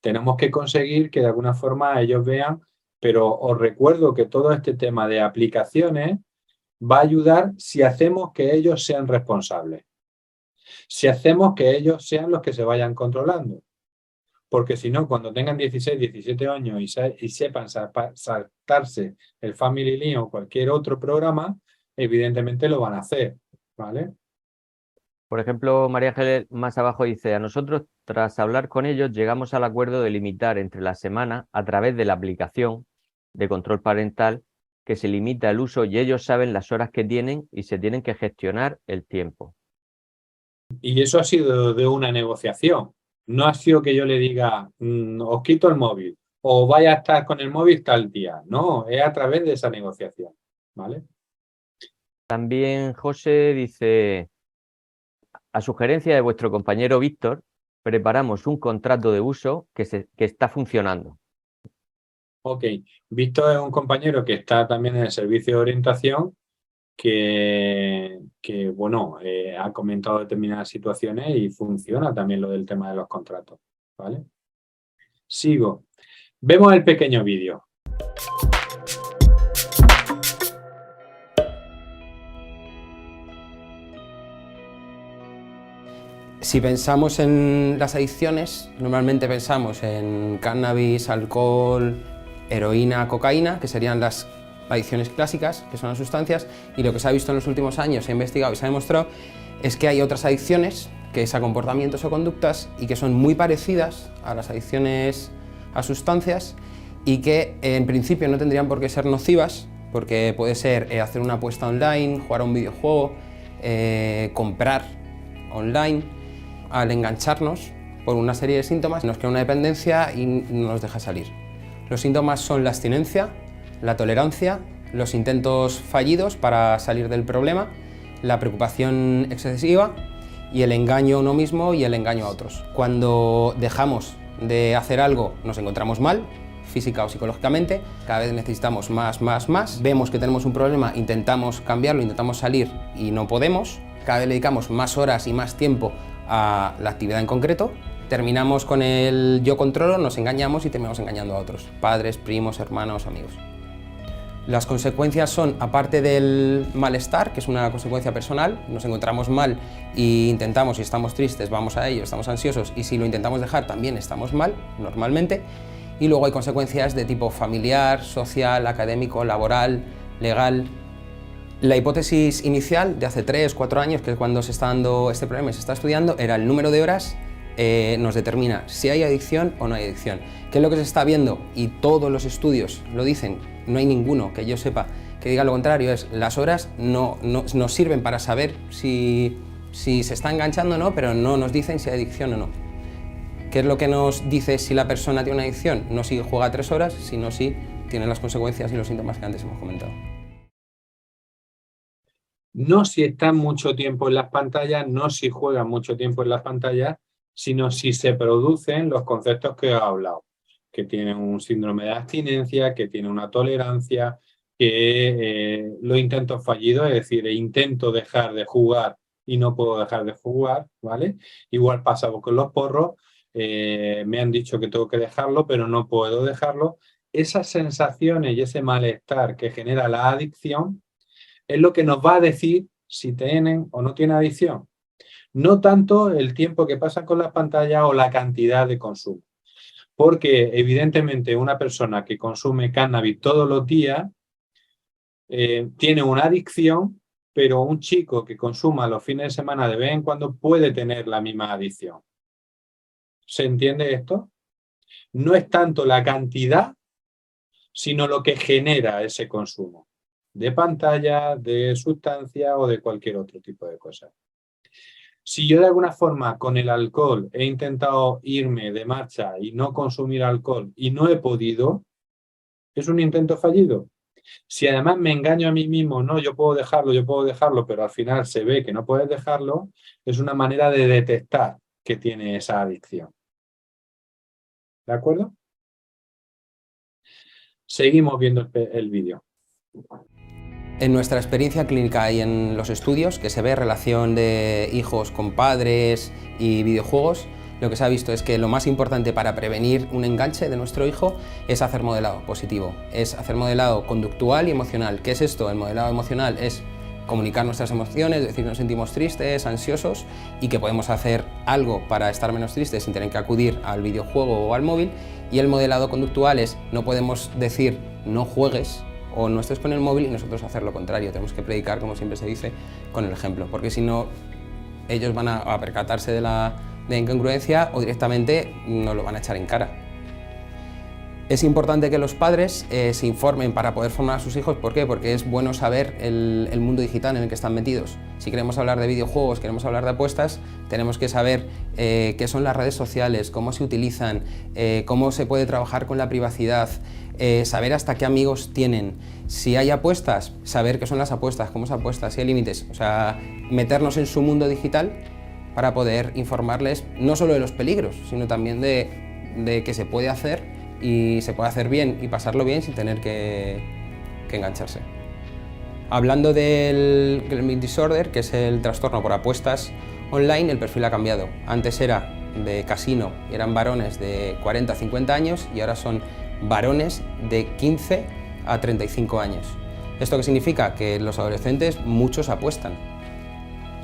D: Tenemos que conseguir que de alguna forma ellos vean, pero os recuerdo que todo este tema de aplicaciones va a ayudar si hacemos que ellos sean responsables. Si hacemos que ellos sean los que se vayan controlando. Porque si no, cuando tengan 16, 17 años y sepan saltarse el Family Link o cualquier otro programa, evidentemente lo van a hacer, ¿vale?
G: Por ejemplo, María Ángeles más abajo dice, a nosotros tras hablar con ellos llegamos al acuerdo de limitar entre la semana a través de la aplicación de control parental que se limita el uso y ellos saben las horas que tienen y se tienen que gestionar el tiempo.
D: Y eso ha sido de una negociación. No ha sido que yo le diga, os quito el móvil o vaya a estar con el móvil tal día. No, es a través de esa negociación, ¿vale?
G: También José dice, a sugerencia de vuestro compañero Víctor, preparamos un contrato de uso que está funcionando.
D: Ok, Víctor es un compañero que está también en el servicio de orientación que bueno, ha comentado determinadas situaciones y funciona también lo del tema de los contratos, ¿vale? Sigo. Vemos el pequeño vídeo.
H: Si pensamos en las adicciones, normalmente pensamos en cannabis, alcohol, heroína, cocaína, que serían las adicciones clásicas, que son las sustancias, y lo que se ha visto en los últimos años, se ha investigado y se ha demostrado, es que hay otras adicciones, que es a comportamientos o conductas, y que son muy parecidas a las adicciones a sustancias, y que en principio no tendrían por qué ser nocivas, porque puede ser hacer una apuesta online, jugar a un videojuego, comprar online. Al engancharnos por una serie de síntomas nos crea una dependencia y no nos deja salir. Los síntomas son la abstinencia, la tolerancia, los intentos fallidos para salir del problema, la preocupación excesiva y el engaño a uno mismo y el engaño a otros. Cuando dejamos de hacer algo nos encontramos mal, física o psicológicamente, cada vez necesitamos más, vemos que tenemos un problema, intentamos cambiarlo, intentamos salir y no podemos, cada vez le dedicamos más horas y más tiempo a la actividad en concreto, terminamos con el yo controlo, nos engañamos y terminamos engañando a otros, padres, primos, hermanos, amigos. Las consecuencias son, aparte del malestar, que es una consecuencia personal, nos encontramos mal e intentamos, si estamos tristes, vamos a ello, estamos ansiosos y si lo intentamos dejar también estamos mal, normalmente. Y luego hay consecuencias de tipo familiar, social, académico, laboral, legal. La hipótesis inicial de hace 3 o 4 años, que es cuando se está dando este problema y se está estudiando, era el número de horas nos determina si hay adicción o no hay adicción. ¿Qué es lo que se está viendo? Y todos los estudios lo dicen, no hay ninguno que yo sepa que diga lo contrario, es las horas no nos sirven para saber si se está enganchando o no, pero no nos dicen si hay adicción o no. ¿Qué es lo que nos dice si la persona tiene una adicción? No si juega 3 horas, sino si tiene las consecuencias y los síntomas que antes hemos comentado.
D: No si están mucho tiempo en las pantallas, no si juegan mucho tiempo en las pantallas, sino si se producen los conceptos que os he hablado, que tienen un síndrome de abstinencia, que tienen una tolerancia, que los intentos fallidos, es decir, intento dejar de jugar y no puedo dejar de jugar, ¿vale? Igual pasa con los porros, me han dicho que tengo que dejarlo, pero no puedo dejarlo. Esas sensaciones y ese malestar que genera la adicción es lo que nos va a decir si tienen o no tienen adicción. No tanto el tiempo que pasan con las pantallas o la cantidad de consumo. Porque evidentemente una persona que consume cannabis todos los días tiene una adicción, pero un chico que consuma los fines de semana de vez en cuando puede tener la misma adicción. ¿Se entiende esto? No es tanto la cantidad, sino lo que genera ese consumo de pantalla, de sustancia o de cualquier otro tipo de cosas. Si yo de alguna forma con el alcohol he intentado irme de marcha y no consumir alcohol y no he podido, es un intento fallido. Si además me engaño a mí mismo, no, yo puedo dejarlo, pero al final se ve que no puedes dejarlo, es una manera de detectar que tiene esa adicción. ¿De acuerdo? Seguimos viendo el vídeo.
H: En nuestra experiencia clínica y en los estudios que se ve relación de hijos con padres y videojuegos, lo que se ha visto es que lo más importante para prevenir un enganche de nuestro hijo es hacer modelado positivo, es hacer modelado conductual y emocional. ¿Qué es esto? El modelado emocional es comunicar nuestras emociones, decir que nos sentimos tristes, ansiosos y que podemos hacer algo para estar menos tristes sin tener que acudir al videojuego o al móvil. Y el modelado conductual es no podemos decir no juegues o no estés con el móvil y nosotros hacer lo contrario. Tenemos que predicar, como siempre se dice, con el ejemplo, porque si no ellos van a percatarse de la incongruencia o directamente nos lo van a echar en cara. Es importante que los padres se informen para poder formar a sus hijos. ¿Por qué? Porque es bueno saber el mundo digital en el que están metidos. Si queremos hablar de videojuegos, queremos hablar de apuestas, tenemos que saber qué son las redes sociales, cómo se utilizan, cómo se puede trabajar con la privacidad, saber hasta qué amigos tienen. Si hay apuestas, saber qué son las apuestas, cómo se apuesta, si hay límites. O sea, meternos en su mundo digital para poder informarles no solo de los peligros, sino también de qué se puede hacer y se puede hacer bien y pasarlo bien sin tener que engancharse. Hablando del Gambling Disorder, que es el trastorno por apuestas online, el perfil ha cambiado. Antes era de casino y eran varones de 40 a 50 años y ahora son varones de 15 a 35 años. ¿Esto qué significa? Que los adolescentes, muchos apuestan.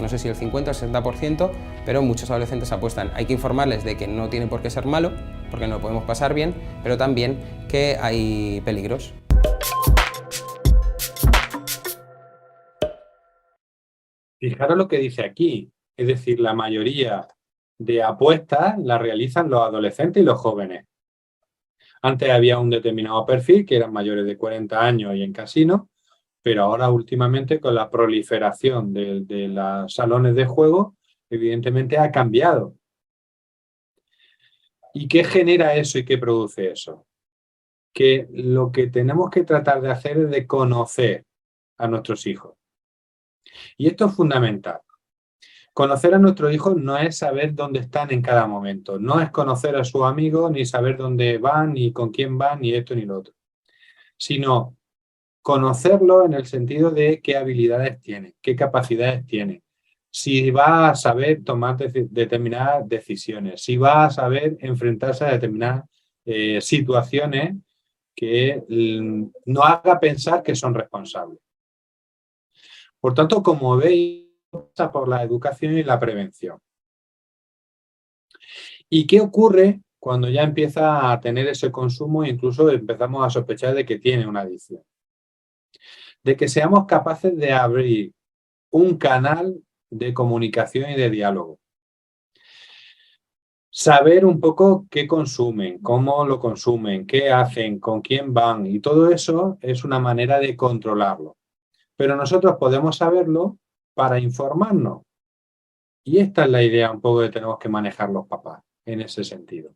H: No sé si el 50 o el 60%, pero muchos adolescentes apuestan. Hay que informarles de que no tiene por qué ser malo, porque no lo podemos pasar bien, pero también que hay peligros.
D: Fijaros lo que dice aquí, es decir, la mayoría de apuestas las realizan los adolescentes y los jóvenes. Antes había un determinado perfil, que eran mayores de 40 años y en casinos, pero ahora últimamente con la proliferación de los salones de juego, evidentemente ha cambiado. ¿Y qué genera eso y qué produce eso? Que lo que tenemos que tratar de hacer es de conocer a nuestros hijos. Y esto es fundamental. Conocer a nuestros hijos no es saber dónde están en cada momento, no es conocer a sus amigos, ni saber dónde van, ni con quién van, ni esto ni lo otro, sino conocerlo en el sentido de qué habilidades tiene, qué capacidades tiene, si va a saber tomar determinadas decisiones, si va a saber enfrentarse a determinadas situaciones que no haga pensar que son responsables. Por tanto, como veis, pasa por la educación y la prevención. ¿Y qué ocurre cuando ya empieza a tener ese consumo e incluso empezamos a sospechar de que tiene una adicción? De que seamos capaces de abrir un canal de comunicación y de diálogo. Saber un poco qué consumen, cómo lo consumen, qué hacen, con quién van, y todo eso es una manera de controlarlo. Pero nosotros podemos saberlo para informarnos. Y esta es la idea un poco que tenemos que manejar los papás en ese sentido.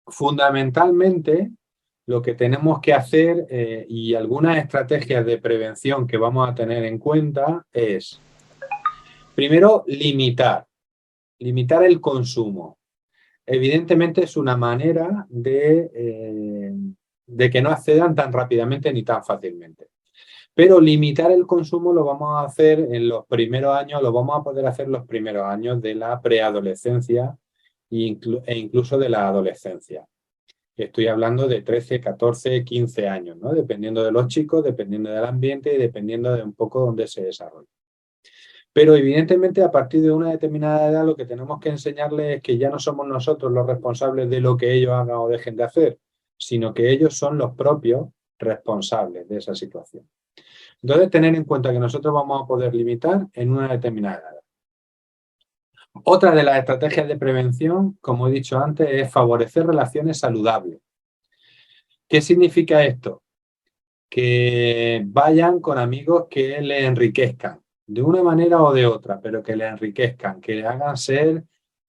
D: Fundamentalmente, lo que tenemos que hacer y algunas estrategias de prevención que vamos a tener en cuenta es, primero, limitar el consumo. Evidentemente es una manera de que no accedan tan rápidamente ni tan fácilmente. Pero limitar el consumo lo vamos a hacer en los primeros años, lo vamos a poder hacer en los primeros años de la preadolescencia e incluso de la adolescencia. Estoy hablando de 13, 14, 15 años, ¿no? Dependiendo de los chicos, dependiendo del ambiente y dependiendo de un poco dónde se desarrolla. Pero evidentemente a partir de una determinada edad lo que tenemos que enseñarles es que ya no somos nosotros los responsables de lo que ellos hagan o dejen de hacer, sino que ellos son los propios responsables de esa situación. Entonces, tener en cuenta que nosotros vamos a poder limitar en una determinada edad. Otra de las estrategias de prevención, como he dicho antes, es favorecer relaciones saludables. ¿Qué significa esto? Que vayan con amigos que les enriquezcan, de una manera o de otra, pero que les enriquezcan, que les hagan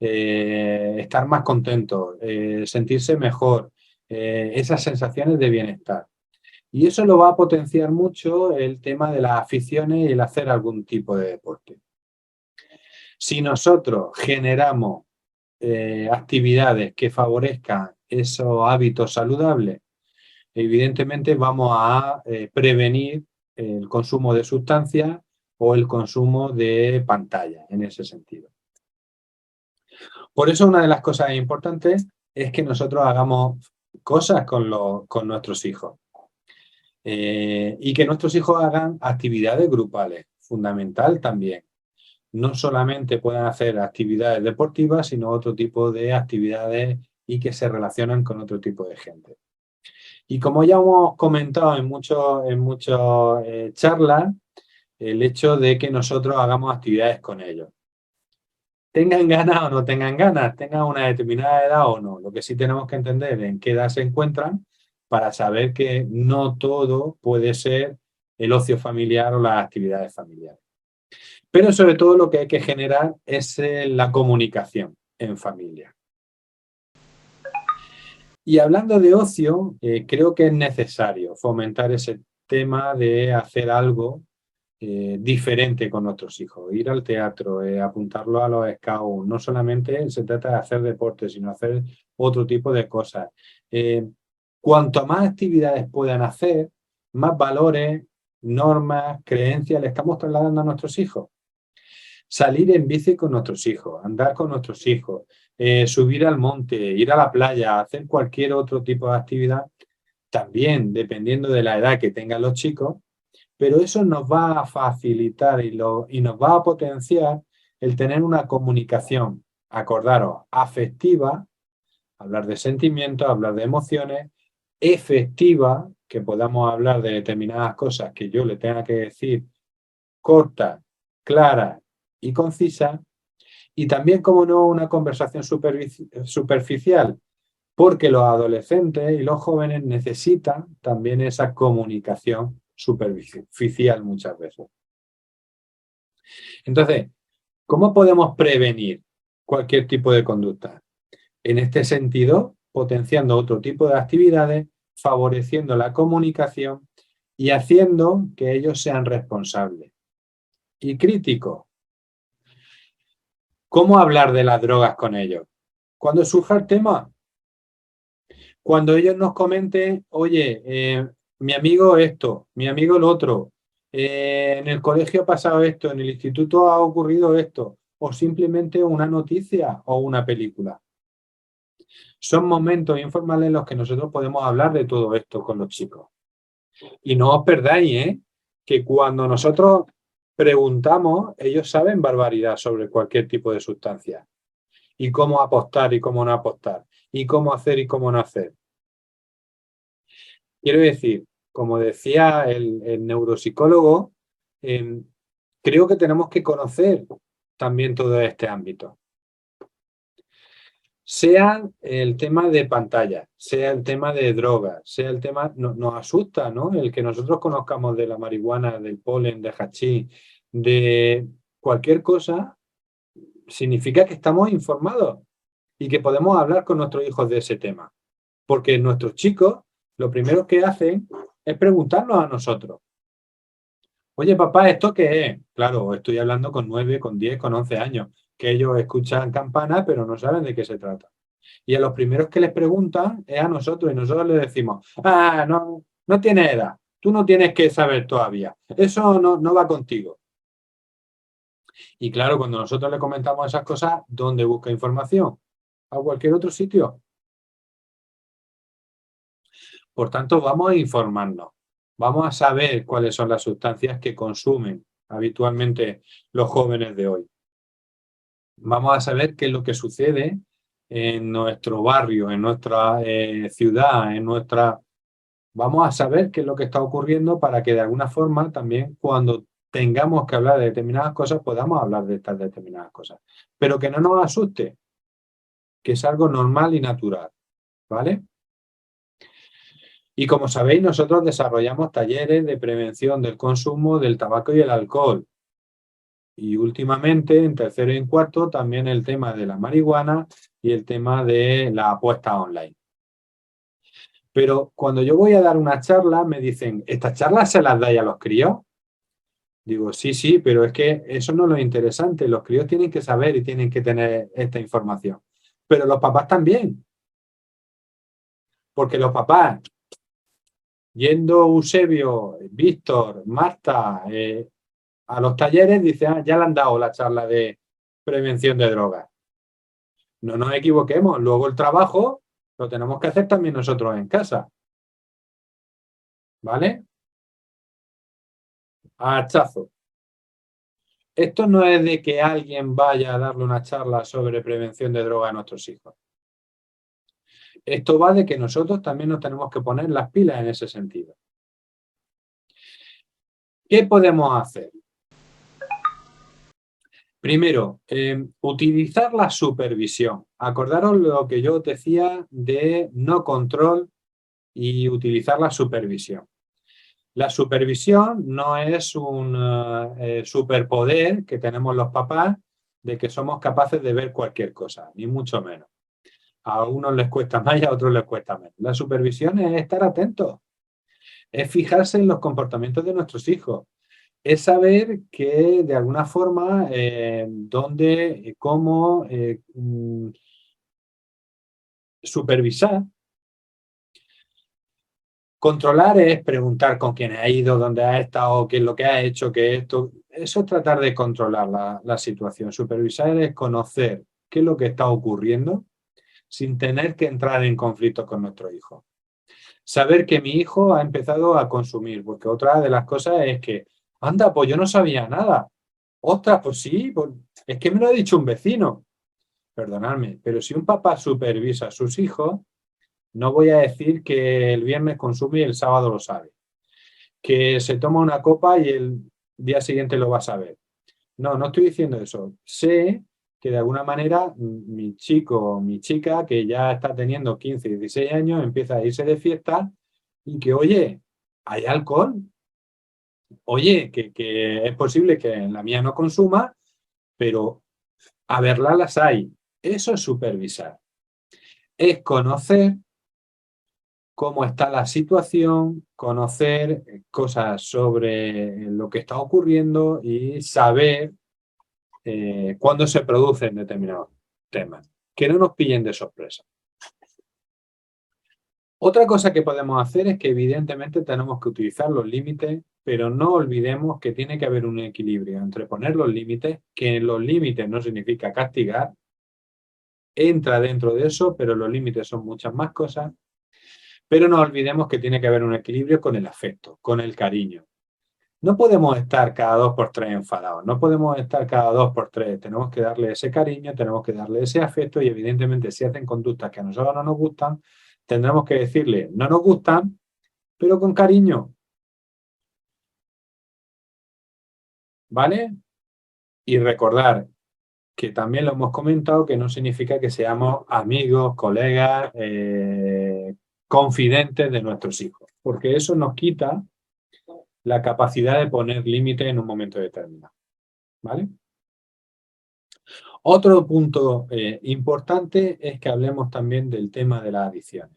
D: estar más contentos, sentirse mejor, esas sensaciones de bienestar. Y eso lo va a potenciar mucho el tema de las aficiones y el hacer algún tipo de deporte. Si nosotros generamos actividades que favorezcan esos hábitos saludables, evidentemente vamos a prevenir el consumo de sustancias o el consumo de pantalla en ese sentido. Por eso una de las cosas importantes es que nosotros hagamos cosas con nuestros hijos. Y que nuestros hijos hagan actividades grupales, fundamental también. No solamente puedan hacer actividades deportivas, sino otro tipo de actividades y que se relacionan con otro tipo de gente. Y como ya hemos comentado en muchas charlas, el hecho de que nosotros hagamos actividades con ellos. Tengan ganas o no tengan ganas, tengan una determinada edad o no. Lo que sí tenemos que entender es en qué edad se encuentran para saber que no todo puede ser el ocio familiar o las actividades familiares. Pero sobre todo lo que hay que generar es la comunicación en familia. Y hablando de ocio, creo que es necesario fomentar ese tema de hacer algo diferente con nuestros hijos. Ir al teatro, apuntarlo a los scouts. No solamente se trata de hacer deporte, sino hacer otro tipo de cosas. Cuanto más actividades puedan hacer, más valores, normas, creencias le estamos trasladando a nuestros hijos. Salir en bici con nuestros hijos, andar con nuestros hijos, subir al monte, ir a la playa, hacer cualquier otro tipo de actividad, también dependiendo de la edad que tengan los chicos, pero eso nos va a facilitar y nos va a potenciar el tener una comunicación, acordaros, afectiva, hablar de sentimientos, hablar de emociones, efectiva, que podamos hablar de determinadas cosas que yo le tenga que decir corta, clara y concisa, Y también, como no, una conversación superficial, porque los adolescentes y los jóvenes necesitan también esa comunicación superficial muchas veces. Entonces, ¿cómo podemos prevenir cualquier tipo de conducta? En este sentido, potenciando otro tipo de actividades, favoreciendo la comunicación y haciendo que ellos sean responsables. Y críticos. ¿Cómo hablar de las drogas con ellos? Cuando surja el tema. Cuando ellos nos comenten, oye, mi amigo esto, mi amigo lo otro, en el colegio ha pasado esto, en el instituto ha ocurrido esto, o simplemente una noticia o una película. Son momentos informales en los que nosotros podemos hablar de todo esto con los chicos. Y no os perdáis, que cuando nosotros preguntamos, ellos saben barbaridad sobre cualquier tipo de sustancia. Y cómo apostar y cómo no apostar. Y cómo hacer y cómo no hacer. Quiero decir, como decía el neuropsicólogo, creo que tenemos que conocer también todo este ámbito. Sea el tema de pantalla, sea el tema de drogas, sea el tema... nos asusta, ¿no? El que nosotros conozcamos de la marihuana, del polen, de hachís, de cualquier cosa, significa que estamos informados y que podemos hablar con nuestros hijos de ese tema. Porque nuestros chicos, lo primero que hacen es preguntarnos a nosotros. Oye, papá, ¿esto qué es? Claro, estoy hablando con 9, con 10, con 11 años, que ellos escuchan campanas, pero no saben de qué se trata. Y a los primeros que les preguntan es a nosotros, y nosotros les decimos, no tienes edad, tú no tienes que saber todavía, eso no va contigo. Y claro, cuando nosotros le comentamos esas cosas, ¿dónde busca información? ¿A cualquier otro sitio? Por tanto, vamos a informarnos. Vamos a saber cuáles son las sustancias que consumen habitualmente los jóvenes de hoy. Vamos a saber qué es lo que sucede en nuestro barrio, en nuestra ciudad, Vamos a saber qué es lo que está ocurriendo para que de alguna forma también cuando tengamos que hablar de determinadas cosas podamos hablar de estas determinadas cosas. Pero que no nos asuste, que es algo normal y natural, ¿vale? Y como sabéis, nosotros desarrollamos talleres de prevención del consumo del tabaco y el alcohol. Y últimamente, en tercero y en cuarto, también el tema de la marihuana y el tema de la apuesta online. Pero cuando yo voy a dar una charla, me dicen, ¿estas charlas se las dais a los críos? Digo, sí, pero es que eso no es lo interesante. Los críos tienen que saber y tienen que tener esta información. Pero los papás también. Porque los papás... Yendo Eusebio, Víctor, Marta, a los talleres, dice, ya le han dado la charla de prevención de drogas. No nos equivoquemos, luego el trabajo lo tenemos que hacer también nosotros en casa. ¿Vale? Hachazo. Esto no es de que alguien vaya a darle una charla sobre prevención de drogas a nuestros hijos. Esto va de que nosotros también nos tenemos que poner las pilas en ese sentido. ¿Qué podemos hacer? Primero, utilizar la supervisión. Acordaros lo que yo decía de no control y utilizar la supervisión. La supervisión no es un superpoder que tenemos los papás de que somos capaces de ver cualquier cosa, ni mucho menos. A unos les cuesta más y a otros les cuesta menos. La supervisión es estar atentos, es fijarse en los comportamientos de nuestros hijos, es saber que de alguna forma, dónde, cómo supervisar. Controlar es preguntar con quién ha ido, dónde ha estado, qué es lo que ha hecho, qué esto. Eso es tratar de controlar la situación. Supervisar es conocer qué es lo que está ocurriendo sin tener que entrar en conflicto con nuestro hijo. Saber que mi hijo ha empezado a consumir, porque otra de las cosas es que, anda, pues yo no sabía nada. Ostras, pues sí, pues es que me lo ha dicho un vecino. Perdonadme, pero si un papá supervisa a sus hijos, no voy a decir que el viernes consume y el sábado lo sabe. Que se toma una copa y el día siguiente lo va a saber. No estoy diciendo eso. Sé que de alguna manera mi chico o mi chica, que ya está teniendo 15, 16 años, empieza a irse de fiesta y que, oye, ¿hay alcohol? Oye, que es posible que en la mía no consuma, pero a verla las hay. Eso es supervisar. Es conocer cómo está la situación, conocer cosas sobre lo que está ocurriendo y saber cuándo se producen determinados temas. Que no nos pillen de sorpresa. Otra cosa que podemos hacer es que evidentemente tenemos que utilizar los límites, pero no olvidemos que tiene que haber un equilibrio entre poner los límites, que los límites no significa castigar, entra dentro de eso, pero los límites son muchas más cosas, pero no olvidemos que tiene que haber un equilibrio con el afecto, con el cariño. No podemos estar cada 2 por 3 enfadados, no podemos estar cada 2 por 3, tenemos que darle ese cariño, tenemos que darle ese afecto y evidentemente si hacen conductas que a nosotros no nos gustan, tendremos que decirle, no nos gustan, pero con cariño. ¿Vale? Y recordar que también lo hemos comentado, que no significa que seamos amigos, colegas, confidentes de nuestros hijos, porque eso nos quita la capacidad de poner límites en un momento determinado. ¿Vale? Otro punto importante es que hablemos también del tema de las adicciones.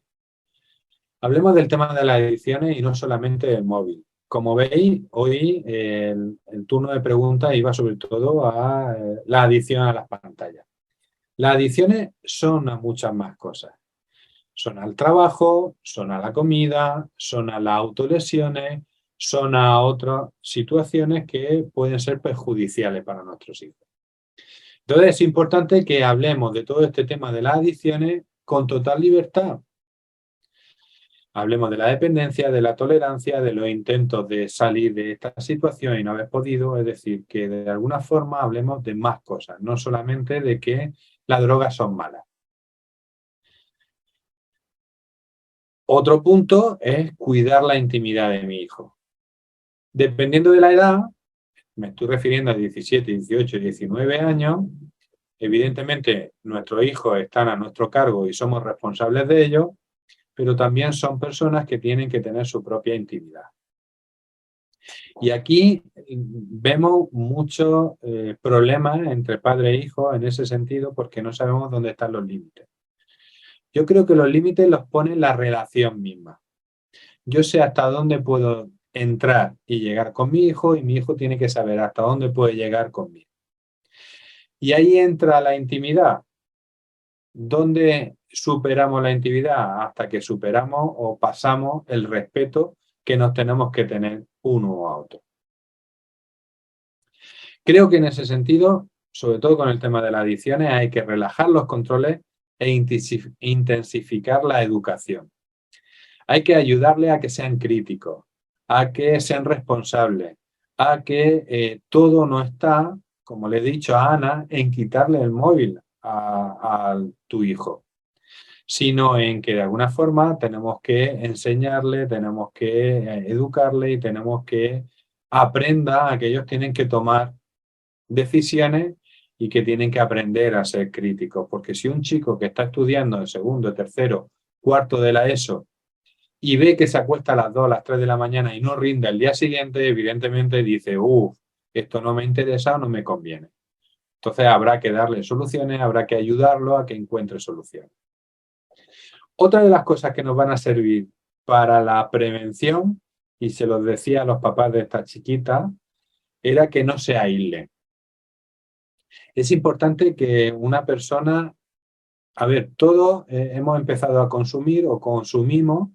D: Hablemos del tema de las adicciones y no solamente del móvil. Como veis, hoy el turno de preguntas iba sobre todo a la adicción a las pantallas. Las adicciones son a muchas más cosas. Son al trabajo, son a la comida, son a las autolesiones, son a otras situaciones que pueden ser perjudiciales para nuestros hijos. Entonces es importante que hablemos de todo este tema de las adicciones con total libertad. Hablemos de la dependencia, de la tolerancia, de los intentos de salir de esta situación y no haber podido, es decir, que de alguna forma hablemos de más cosas, no solamente de que las drogas son malas. Otro punto es cuidar la intimidad de mi hijo. Dependiendo de la edad, me estoy refiriendo a 17, 18, 19 años, evidentemente nuestros hijos están a nuestro cargo y somos responsables de ellos, pero también son personas que tienen que tener su propia intimidad. Y aquí vemos muchos problemas entre padre e hijo en ese sentido porque no sabemos dónde están los límites. Yo creo que los límites los pone la relación misma. Yo sé hasta dónde puedo entrar y llegar con mi hijo y mi hijo tiene que saber hasta dónde puede llegar conmigo. Y ahí entra la intimidad. ¿Dónde superamos la intimidad? Hasta que superamos o pasamos el respeto que nos tenemos que tener uno a otro. Creo que en ese sentido, sobre todo con el tema de las adicciones, hay que relajar los controles e intensificar la educación. Hay que ayudarle a que sean críticos, a que sean responsables, a que todo no está, como le he dicho a Ana, en quitarle el móvil a tu hijo, sino en que de alguna forma tenemos que enseñarle, tenemos que educarle y tenemos que aprenda a que ellos tienen que tomar decisiones y que tienen que aprender a ser críticos. Porque si un chico que está estudiando en segundo, tercero, cuarto de la ESO y ve que se acuesta a las 2, a las 3 de la mañana y no rinde el día siguiente, evidentemente dice, esto no me interesa o no me conviene. Entonces habrá que darle soluciones, habrá que ayudarlo a que encuentre soluciones. Otra de las cosas que nos van a servir para la prevención, y se los decía a los papás de esta chiquita, era que no se aíslen. Es importante que una persona, todos hemos empezado a consumir o consumimos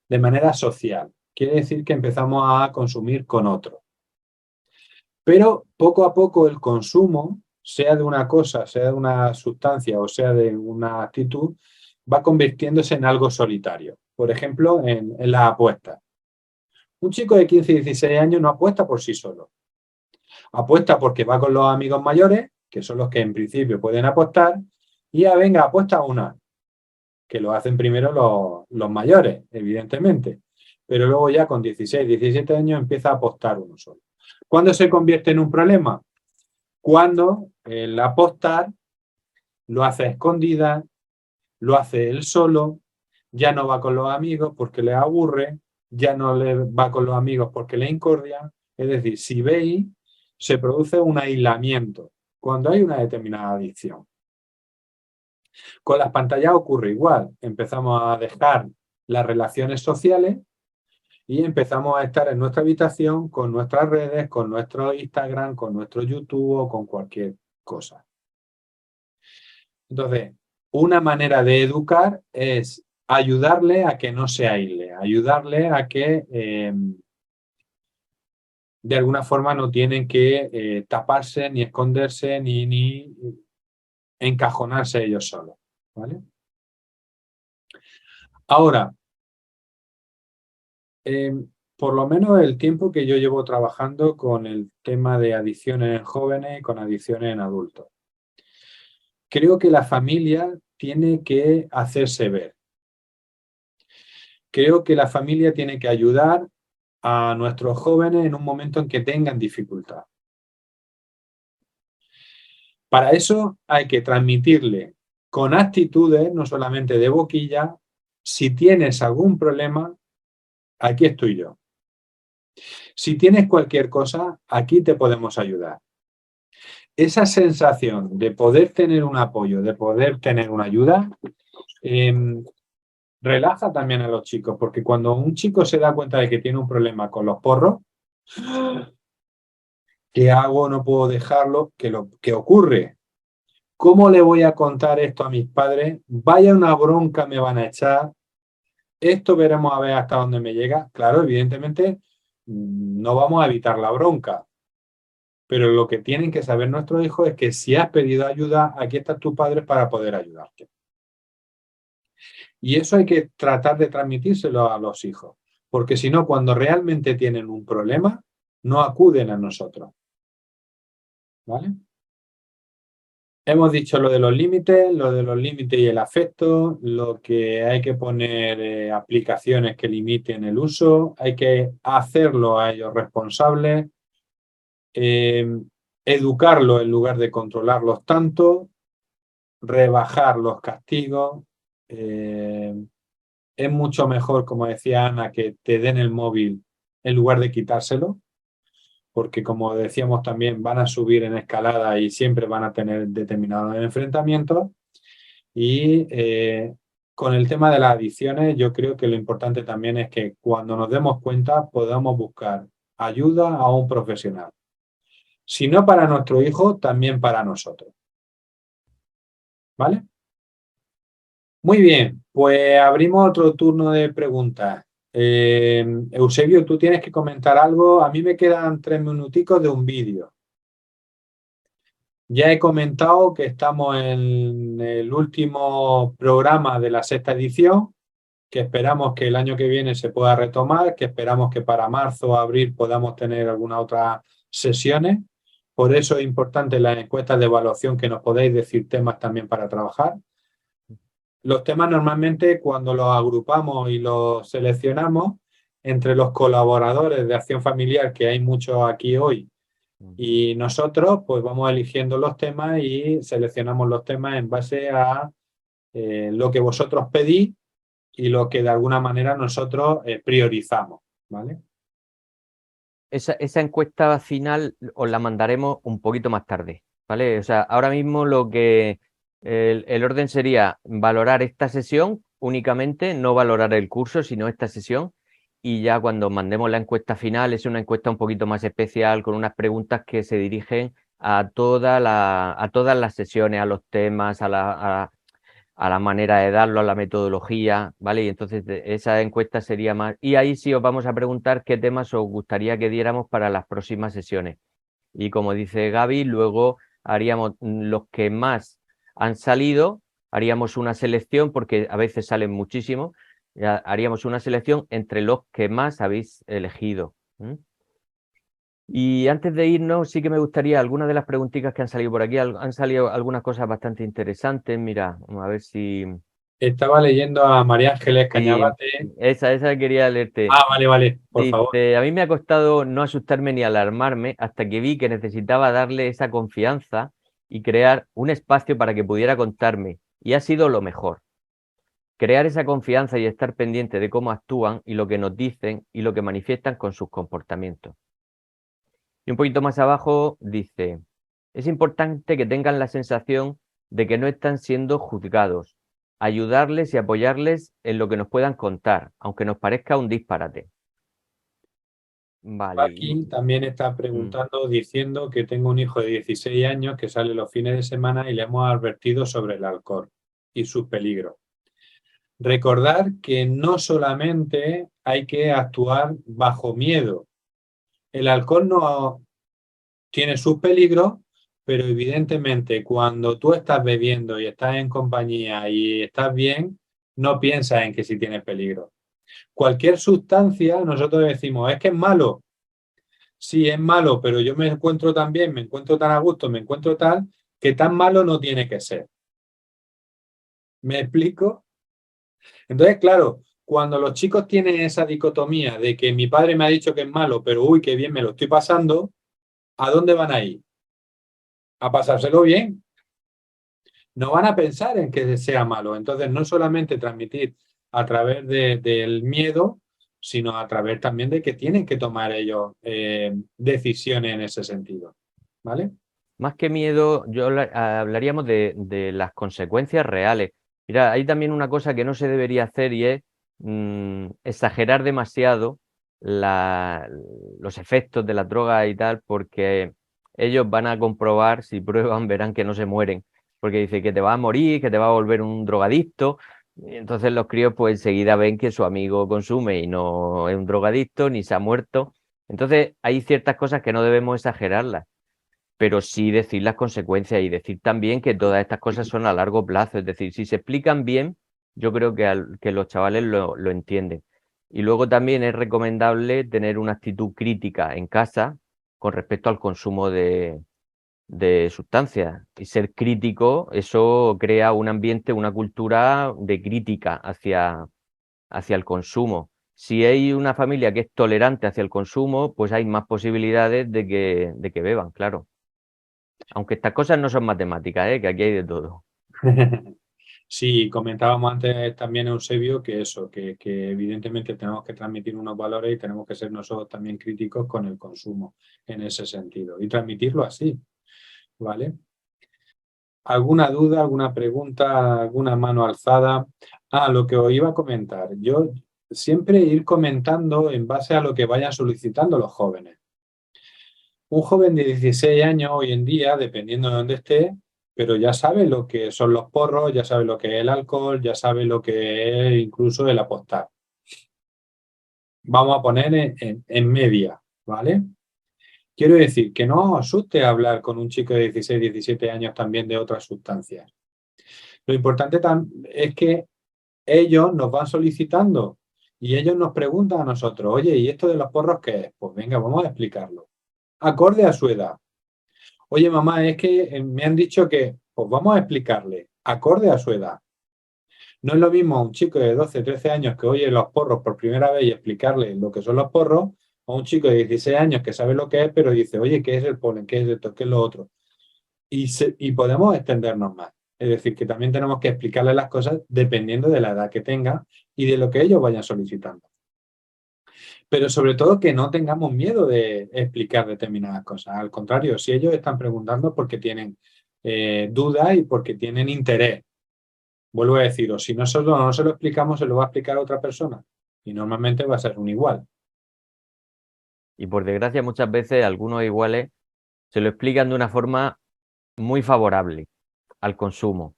D: de manera social. Quiere decir que empezamos a consumir con otros. Pero poco a poco el consumo, sea de una cosa, sea de una sustancia o sea de una actitud, va convirtiéndose en algo solitario. Por ejemplo, en las apuestas. Un chico de 15 y 16 años no apuesta por sí solo. Apuesta porque va con los amigos mayores, que son los que en principio pueden apostar, y venga, apuesta una. Que lo hacen primero los mayores, evidentemente. Pero luego ya con 16, 17 años empieza a apostar uno solo. ¿Cuándo se convierte en un problema? Cuando el apostar, lo hace a escondidas, lo hace él solo, ya no va con los amigos porque le aburre, ya no le va con los amigos porque le incordia. Es decir, si veis, se produce un aislamiento cuando hay una determinada adicción. Con las pantallas ocurre igual. Empezamos a dejar las relaciones sociales y empezamos a estar en nuestra habitación con nuestras redes, con nuestro Instagram, con nuestro YouTube o con cualquier cosa. Entonces, una manera de educar es ayudarle a que no se aísle, ayudarle a que de alguna forma no tienen que taparse, ni esconderse, ni encajonarse ellos solos, ¿vale? Ahora, por lo menos el tiempo que yo llevo trabajando con el tema de adicciones en jóvenes y con adicciones en adultos, creo que la familia tiene que hacerse ver. Creo que la familia tiene que ayudar a nuestros jóvenes en un momento en que tengan dificultad. Para eso hay que transmitirle con actitudes, no solamente de boquilla, si tienes algún problema, aquí estoy yo. Si tienes cualquier cosa, aquí te podemos ayudar. Esa sensación de poder tener un apoyo, de poder tener una ayuda, relaja también a los chicos, porque cuando un chico se da cuenta de que tiene un problema con los porros, ¿qué hago? No puedo dejarlo. ¿Qué ocurre? ¿Cómo le voy a contar esto a mis padres? Vaya una bronca me van a echar. Esto veremos a ver hasta dónde me llega. Claro, evidentemente no vamos a evitar la bronca. Pero lo que tienen que saber nuestros hijos es que si has pedido ayuda, aquí están tus padres para poder ayudarte. Y eso hay que tratar de transmitírselo a los hijos. Porque si no, cuando realmente tienen un problema, no acuden a nosotros. ¿Vale? Hemos dicho lo de los límites y el afecto, lo que hay que poner aplicaciones que limiten el uso, hay que hacerlo a ellos responsables, educarlos en lugar de controlarlos tanto, rebajar los castigos. Es mucho mejor, como decía Ana, que te den el móvil en lugar de quitárselo, porque como decíamos también van a subir en escalada y siempre van a tener determinados enfrentamientos. Y con el tema de las adicciones, yo creo que lo importante también es que cuando nos demos cuenta podamos buscar ayuda a un profesional. Si no para nuestro hijo, también para nosotros. ¿Vale? Muy bien, pues abrimos otro turno de preguntas. Eusebio, tú tienes que comentar algo. A mí me quedan 3 minuticos de un vídeo. Ya he comentado que estamos en el último programa de la 6ª edición, que esperamos que el año que viene se pueda retomar, que esperamos que para marzo o abril podamos tener algunas otras sesiones. Por eso es importante las encuestas de evaluación, que nos podéis decir temas también para trabajar. Los temas normalmente cuando los agrupamos y los seleccionamos entre los colaboradores de Acción Familiar, que hay muchos aquí hoy, y nosotros pues vamos eligiendo los temas y seleccionamos los temas en base a lo que vosotros pedís y lo que de alguna manera nosotros priorizamos, ¿vale?
G: Esa encuesta final os la mandaremos un poquito más tarde, ¿vale? O sea, ahora mismo lo que el orden sería valorar esta sesión únicamente, no valorar el curso, sino esta sesión. Y ya cuando mandemos la encuesta final, es una encuesta un poquito más especial, con unas preguntas que se dirigen a todas las sesiones, a los temas, a la manera de darlo, a la metodología, ¿vale? Y entonces esa encuesta sería más... Y ahí sí os vamos a preguntar qué temas os gustaría que diéramos para las próximas sesiones. Y como dice Gaby, luego haríamos los que más han salido, haríamos una selección, porque a veces salen muchísimos, haríamos una selección entre los que más habéis elegido. Y antes de irnos, sí que me gustaría, algunas de las preguntitas que han salido por aquí, han salido algunas cosas bastante interesantes. Mira, vamos a ver si...
D: Estaba leyendo a María Ángeles Cañabate.
G: Sí, esa quería leerte.
D: Ah, vale, por favor.
G: A mí me ha costado no asustarme ni alarmarme hasta que vi que necesitaba darle esa confianza y crear un espacio para que pudiera contarme, y ha sido lo mejor. Crear esa confianza y estar pendiente de cómo actúan y lo que nos dicen y lo que manifiestan con sus comportamientos. Y un poquito más abajo dice, es importante que tengan la sensación de que no están siendo juzgados, ayudarles y apoyarles en lo que nos puedan contar, aunque nos parezca un disparate. Vale.
D: Aquí también está preguntando, diciendo que tengo un hijo de 16 años que sale los fines de semana y le hemos advertido sobre el alcohol y sus peligros. Recordar que no solamente hay que actuar bajo miedo. El alcohol no tiene sus peligros, pero evidentemente cuando tú estás bebiendo y estás en compañía y estás bien, no piensas en que si tienes peligro. Cualquier sustancia, nosotros decimos, es que es malo. Sí, es malo, pero yo me encuentro tan bien, me encuentro tan a gusto, me encuentro tal, que tan malo no tiene que ser. ¿Me explico? Entonces, claro, cuando los chicos tienen esa dicotomía de que mi padre me ha dicho que es malo, pero uy, qué bien me lo estoy pasando, ¿a dónde van a ir? A pasárselo bien. No van a pensar en que sea malo. Entonces, no solamente transmitir a través del miedo, sino a través también de que tienen que tomar ellos decisiones en ese sentido. ¿Vale?
G: Más que miedo, hablaríamos de las consecuencias reales. Mira, hay también una cosa que no se debería hacer y es exagerar demasiado los efectos de la droga y tal, porque ellos van a comprobar, si prueban, verán que no se mueren, porque dice que te va a morir, que te va a volver un drogadicto, y entonces los críos pues enseguida ven que su amigo consume y no es un drogadicto, ni se ha muerto. Entonces hay ciertas cosas que no debemos exagerarlas, pero sí decir las consecuencias y decir también que todas estas cosas son a largo plazo. Es decir, si se explican bien, yo creo que los chavales lo entienden. Y luego también es recomendable tener una actitud crítica en casa con respecto al consumo de sustancias. Y ser crítico, eso crea un ambiente, una cultura de crítica hacia el consumo. Si hay una familia que es tolerante hacia el consumo, pues hay más posibilidades de que beban, claro. Aunque estas cosas no son matemáticas, que aquí hay de todo.
D: Sí, comentábamos antes también, Eusebio, que eso, que evidentemente tenemos que transmitir unos valores y tenemos que ser nosotros también críticos con el consumo en ese sentido y transmitirlo así, ¿vale? ¿Alguna duda, alguna pregunta, alguna mano alzada? Lo que os iba a comentar. Yo siempre ir comentando en base a lo que vayan solicitando los jóvenes. Un joven de 16 años hoy en día, dependiendo de dónde esté, pero ya sabe lo que son los porros, ya sabe lo que es el alcohol, ya sabe lo que es incluso el apostar. Vamos a poner en media, ¿vale? Quiero decir que no os asuste hablar con un chico de 16, 17 años también de otras sustancias. Lo importante es que ellos nos van solicitando y ellos nos preguntan a nosotros, oye, ¿y esto de los porros qué es? Pues venga, vamos a explicarlo. Acorde a su edad. Oye, mamá, es que me han dicho que, pues vamos a explicarle, acorde a su edad. No es lo mismo a un chico de 12, 13 años que oye los porros por primera vez y explicarle lo que son los porros, o un chico de 16 años que sabe lo que es, pero dice, oye, ¿qué es el polen? ¿Qué es esto? ¿Qué es lo otro? Y podemos extendernos más. Es decir, que también tenemos que explicarle las cosas dependiendo de la edad que tengan y de lo que ellos vayan solicitando. Pero sobre todo que no tengamos miedo de explicar determinadas cosas. Al contrario, si ellos están preguntando porque tienen dudas y porque tienen interés. Vuelvo a decir, o si no se lo explicamos, se lo va a explicar a otra persona. Y normalmente va a ser un igual.
G: Y por desgracia muchas veces algunos iguales se lo explican de una forma muy favorable al consumo.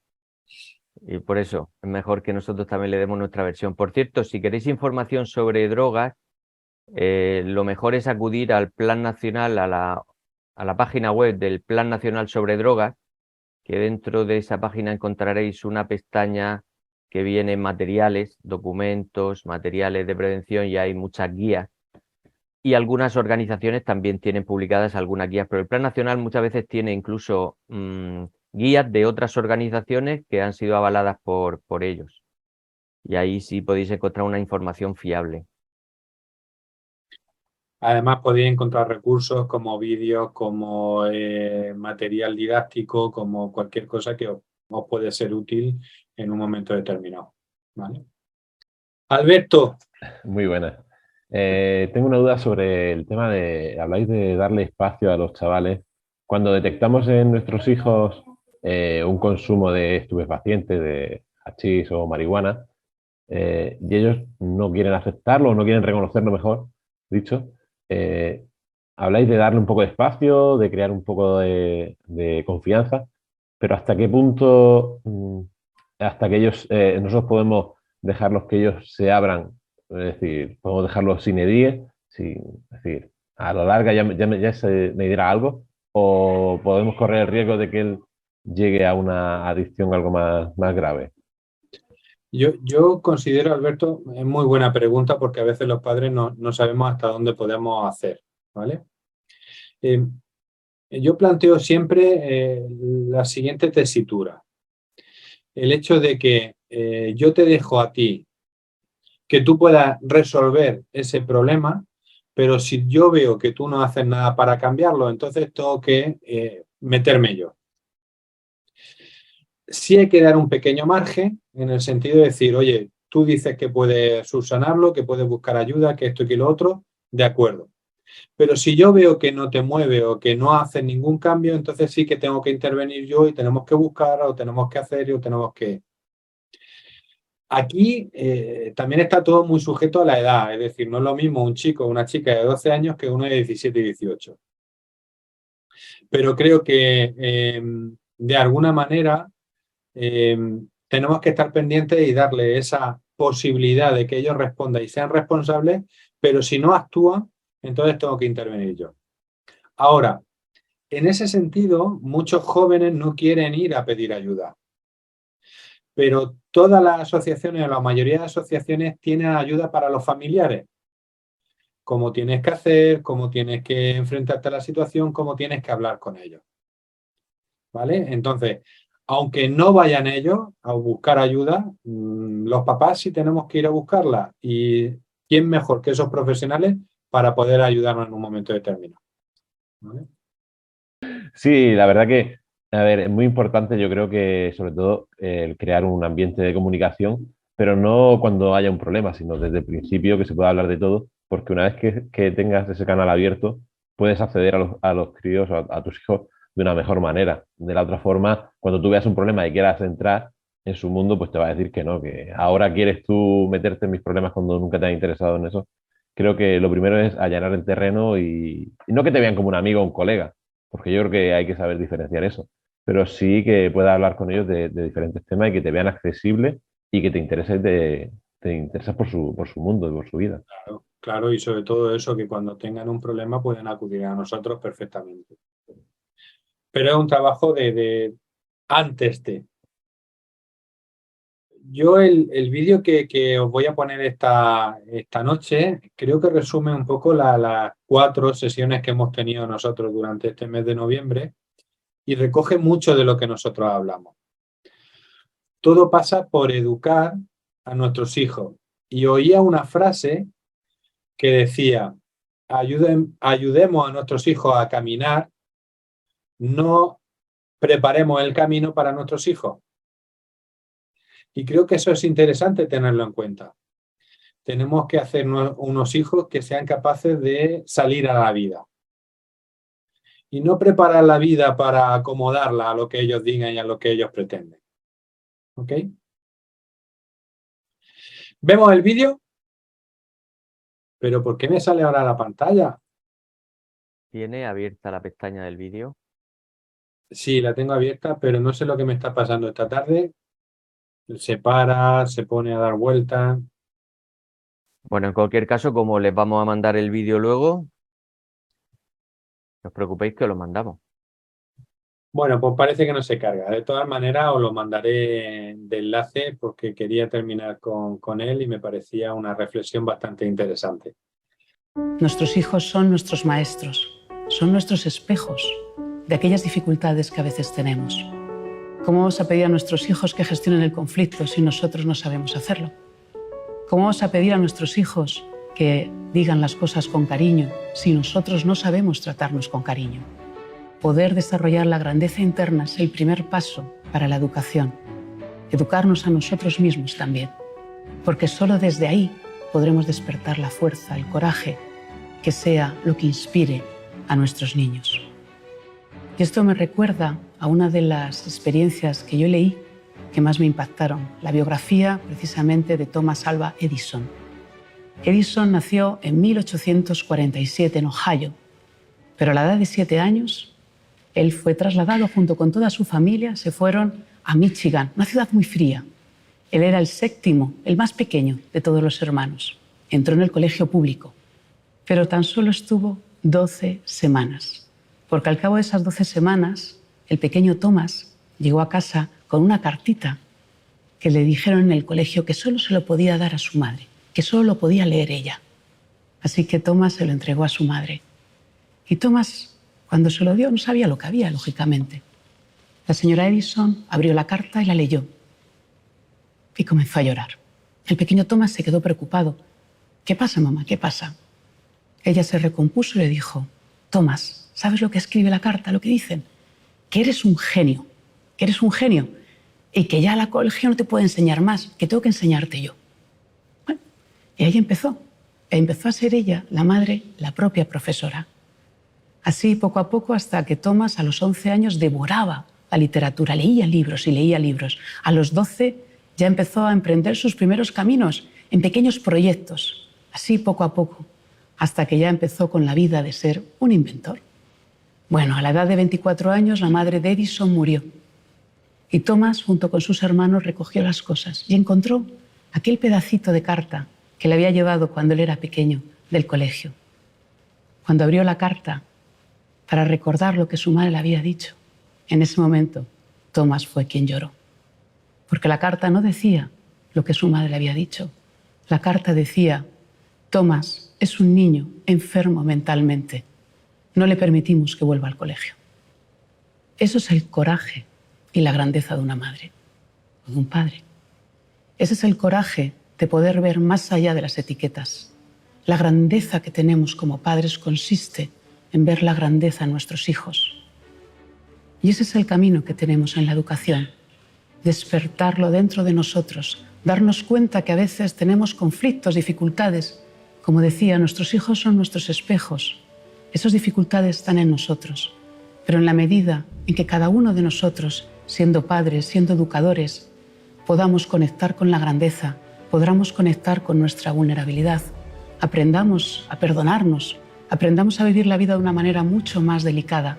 G: Y por eso es mejor que nosotros también le demos nuestra versión. Por cierto, si queréis información sobre drogas, lo mejor es acudir al Plan Nacional, a la página web del Plan Nacional sobre Drogas, que dentro de esa página encontraréis una pestaña que viene materiales, documentos, materiales de prevención, y hay muchas guías. Y algunas organizaciones también tienen publicadas algunas guías, pero el Plan Nacional muchas veces tiene incluso guías de otras organizaciones que han sido avaladas por ellos. Y ahí sí podéis encontrar una información fiable.
D: Además, podéis encontrar recursos como vídeos, como material didáctico, como cualquier cosa que os puede ser útil en un momento determinado. ¿Vale? Alberto.
I: Muy buena. Tengo una duda sobre el tema de, habláis de darle espacio a los chavales. Cuando detectamos en nuestros hijos un consumo de estupefacientes, de hachís o marihuana, y ellos no quieren aceptarlo o no quieren reconocerlo, mejor dicho, habláis de darle un poco de espacio, de crear un poco de confianza, pero ¿hasta qué punto, hasta que ellos, nosotros podemos dejarlos que ellos se abran? Es decir, podemos dejarlos sin herir, es decir, a la larga ya se me dirá algo, o podemos correr el riesgo de que él llegue a una adicción algo más grave.
D: Yo considero, Alberto, es muy buena pregunta porque a veces los padres no sabemos hasta dónde podemos hacer, ¿vale? Yo planteo siempre la siguiente tesitura. El hecho de que yo te dejo a ti que tú puedas resolver ese problema, pero si yo veo que tú no haces nada para cambiarlo, entonces tengo que meterme yo. Sí hay que dar un pequeño margen en el sentido de decir, oye, tú dices que puedes subsanarlo, que puedes buscar ayuda, que esto y que lo otro, de acuerdo. Pero si yo veo que no te mueve o que no haces ningún cambio, entonces sí que tengo que intervenir yo y tenemos que buscar o tenemos que hacer o tenemos que... Aquí también está todo muy sujeto a la edad, es decir, no es lo mismo un chico o una chica de 12 años que uno de 17 y 18. Pero creo que de alguna manera tenemos que estar pendientes y darle esa posibilidad de que ellos respondan y sean responsables, pero si no actúan, entonces tengo que intervenir yo. Ahora, en ese sentido, muchos jóvenes no quieren ir a pedir ayuda. Pero todas las asociaciones, o la mayoría de asociaciones, tienen ayuda para los familiares. Cómo tienes que hacer, cómo tienes que enfrentarte a la situación, cómo tienes que hablar con ellos. ¿Vale? Entonces, aunque no vayan ellos a buscar ayuda, los papás sí tenemos que ir a buscarla. ¿Y quién mejor que esos profesionales para poder ayudarnos en un momento determinado? ¿Vale?
I: Sí, la verdad que, a ver, es muy importante, yo creo que sobre todo el crear un ambiente de comunicación, pero no cuando haya un problema, sino desde el principio que se pueda hablar de todo, porque una vez que tengas ese canal abierto, puedes acceder a los críos, a tus hijos, de una mejor manera. De la otra forma, cuando tú veas un problema y quieras entrar en su mundo, pues te va a decir que no, que ahora quieres tú meterte en mis problemas cuando nunca te has interesado en eso. Creo que lo primero es allanar el terreno y no que te vean como un amigo o un colega, porque yo creo que hay que saber diferenciar eso, pero sí que puedas hablar con ellos de diferentes temas y que te vean accesible y que te intereses por su mundo y por su vida.
D: Claro, claro, y sobre todo eso, que cuando tengan un problema pueden acudir a nosotros perfectamente. Pero es un trabajo de antes de. Yo el vídeo que os voy a poner esta noche creo que resume un poco las 4 sesiones que hemos tenido nosotros durante este mes de noviembre y recoge mucho de lo que nosotros hablamos. Todo pasa por educar a nuestros hijos. Y oía una frase que decía, ayudemos a nuestros hijos a caminar, no preparemos el camino para nuestros hijos. Y creo que eso es interesante tenerlo en cuenta. Tenemos que hacer unos hijos que sean capaces de salir a la vida. Y no preparar la vida para acomodarla a lo que ellos digan y a lo que ellos pretenden. ¿Ok? ¿Vemos el vídeo? ¿Pero por qué me sale ahora la pantalla?
G: ¿Tiene abierta la pestaña del vídeo?
D: Sí, la tengo abierta, pero no sé lo que me está pasando esta tarde. Se para, se pone a dar vueltas.
G: Bueno, en cualquier caso, como les vamos a mandar el vídeo luego, no os preocupéis que os lo mandamos.
D: Bueno, pues parece que no se carga. De todas maneras, os lo mandaré de enlace porque quería terminar con él y me parecía una reflexión bastante interesante.
J: Nuestros hijos son nuestros maestros, son nuestros espejos de aquellas dificultades que a veces tenemos. ¿Cómo vamos a pedir a nuestros hijos que gestionen el conflicto si nosotros no sabemos hacerlo? ¿Cómo vamos a pedir a nuestros hijos que digan las cosas con cariño si nosotros no sabemos tratarnos con cariño. Poder desarrollar la grandeza interna es el primer paso para la educación. Educarnos a nosotros mismos también, porque solo desde ahí podremos despertar la fuerza, el coraje, que sea lo que inspire a nuestros niños. Y esto me recuerda a una de las experiencias que yo leí que más me impactaron, la biografía precisamente de Thomas Alva Edison. Edison nació en 1847 en Ohio, pero a la edad de 7 años él fue trasladado junto con toda su familia, se fueron a Michigan, una ciudad muy fría. Él era el séptimo, el más pequeño de todos los hermanos. Entró en el colegio público, pero tan solo estuvo 12 semanas, porque al cabo de esas 12 semanas el pequeño Thomas llegó a casa con una cartita que le dijeron en el colegio que solo se lo podía dar a su madre, que solo lo podía leer ella. Así que Thomas se lo entregó a su madre. Y Thomas, cuando se lo dio, no sabía lo que había, lógicamente. La señora Edison abrió la carta y la leyó. Y comenzó a llorar. El pequeño Thomas se quedó preocupado. ¿Qué pasa, mamá? ¿Qué pasa? Ella se recompuso y le dijo, Thomas, ¿sabes lo que escribe la carta? Lo que dicen, que eres un genio, y que ya la colegio no te puede enseñar más, que tengo que enseñarte yo. Bueno, y ahí empezó. Empezó a ser ella, la madre, la propia profesora. Así, poco a poco, hasta que Thomas, a los 11 años, devoraba la literatura, leía libros y leía libros. A los 12 ya empezó a emprender sus primeros caminos en pequeños proyectos, así poco a poco, hasta que ya empezó con la vida de ser un inventor. Bueno, a la edad de 24 años, la madre de Edison murió. Y Thomas, junto con sus hermanos, recogió las cosas y encontró aquel pedacito de carta que le había llevado cuando él era pequeño del colegio. Cuando abrió la carta para recordar lo que su madre le había dicho, en ese momento Thomas fue quien lloró. Porque la carta no decía lo que su madre le había dicho. La carta decía, Thomas es un niño enfermo mentalmente. No le permitimos que vuelva al colegio. Eso es el coraje y la grandeza de una madre, de un padre. Ese es el coraje de poder ver más allá de las etiquetas. La grandeza que tenemos como padres consiste en ver la grandeza en nuestros hijos. Y ese es el camino que tenemos en la educación. Despertarlo dentro de nosotros, darnos cuenta que a veces tenemos conflictos, dificultades. Como decía, nuestros hijos son nuestros espejos. Esas dificultades están en nosotros, pero en la medida en que cada uno de nosotros, siendo padres, siendo educadores, podamos conectar con la grandeza, podamos conectar con nuestra vulnerabilidad, aprendamos a perdonarnos, aprendamos a vivir la vida de una manera mucho más delicada,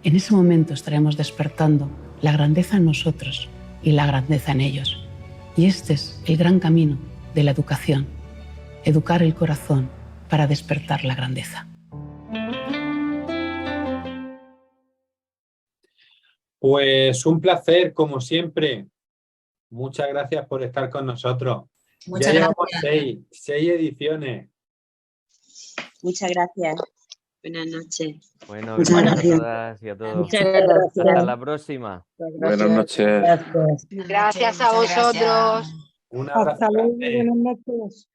J: en ese momento estaremos despertando la grandeza en nosotros y la grandeza en ellos. Y este es el gran camino de la educación, educar el corazón para despertar la grandeza.
D: Pues un placer, como siempre. Muchas gracias por estar con nosotros.
K: Muchas
D: ya llevamos
K: gracias.
D: seis ediciones.
K: Muchas gracias. Buenas noches.
G: Bueno,
K: Muchas
G: gracias
K: gracias.
G: a todas y a todos.
K: Muchas gracias.
G: Hasta la próxima.
L: Buenas noches.
B: Gracias a vosotros.
D: Un abrazo
F: Hasta luego,
D: grande.
F: buenas noches.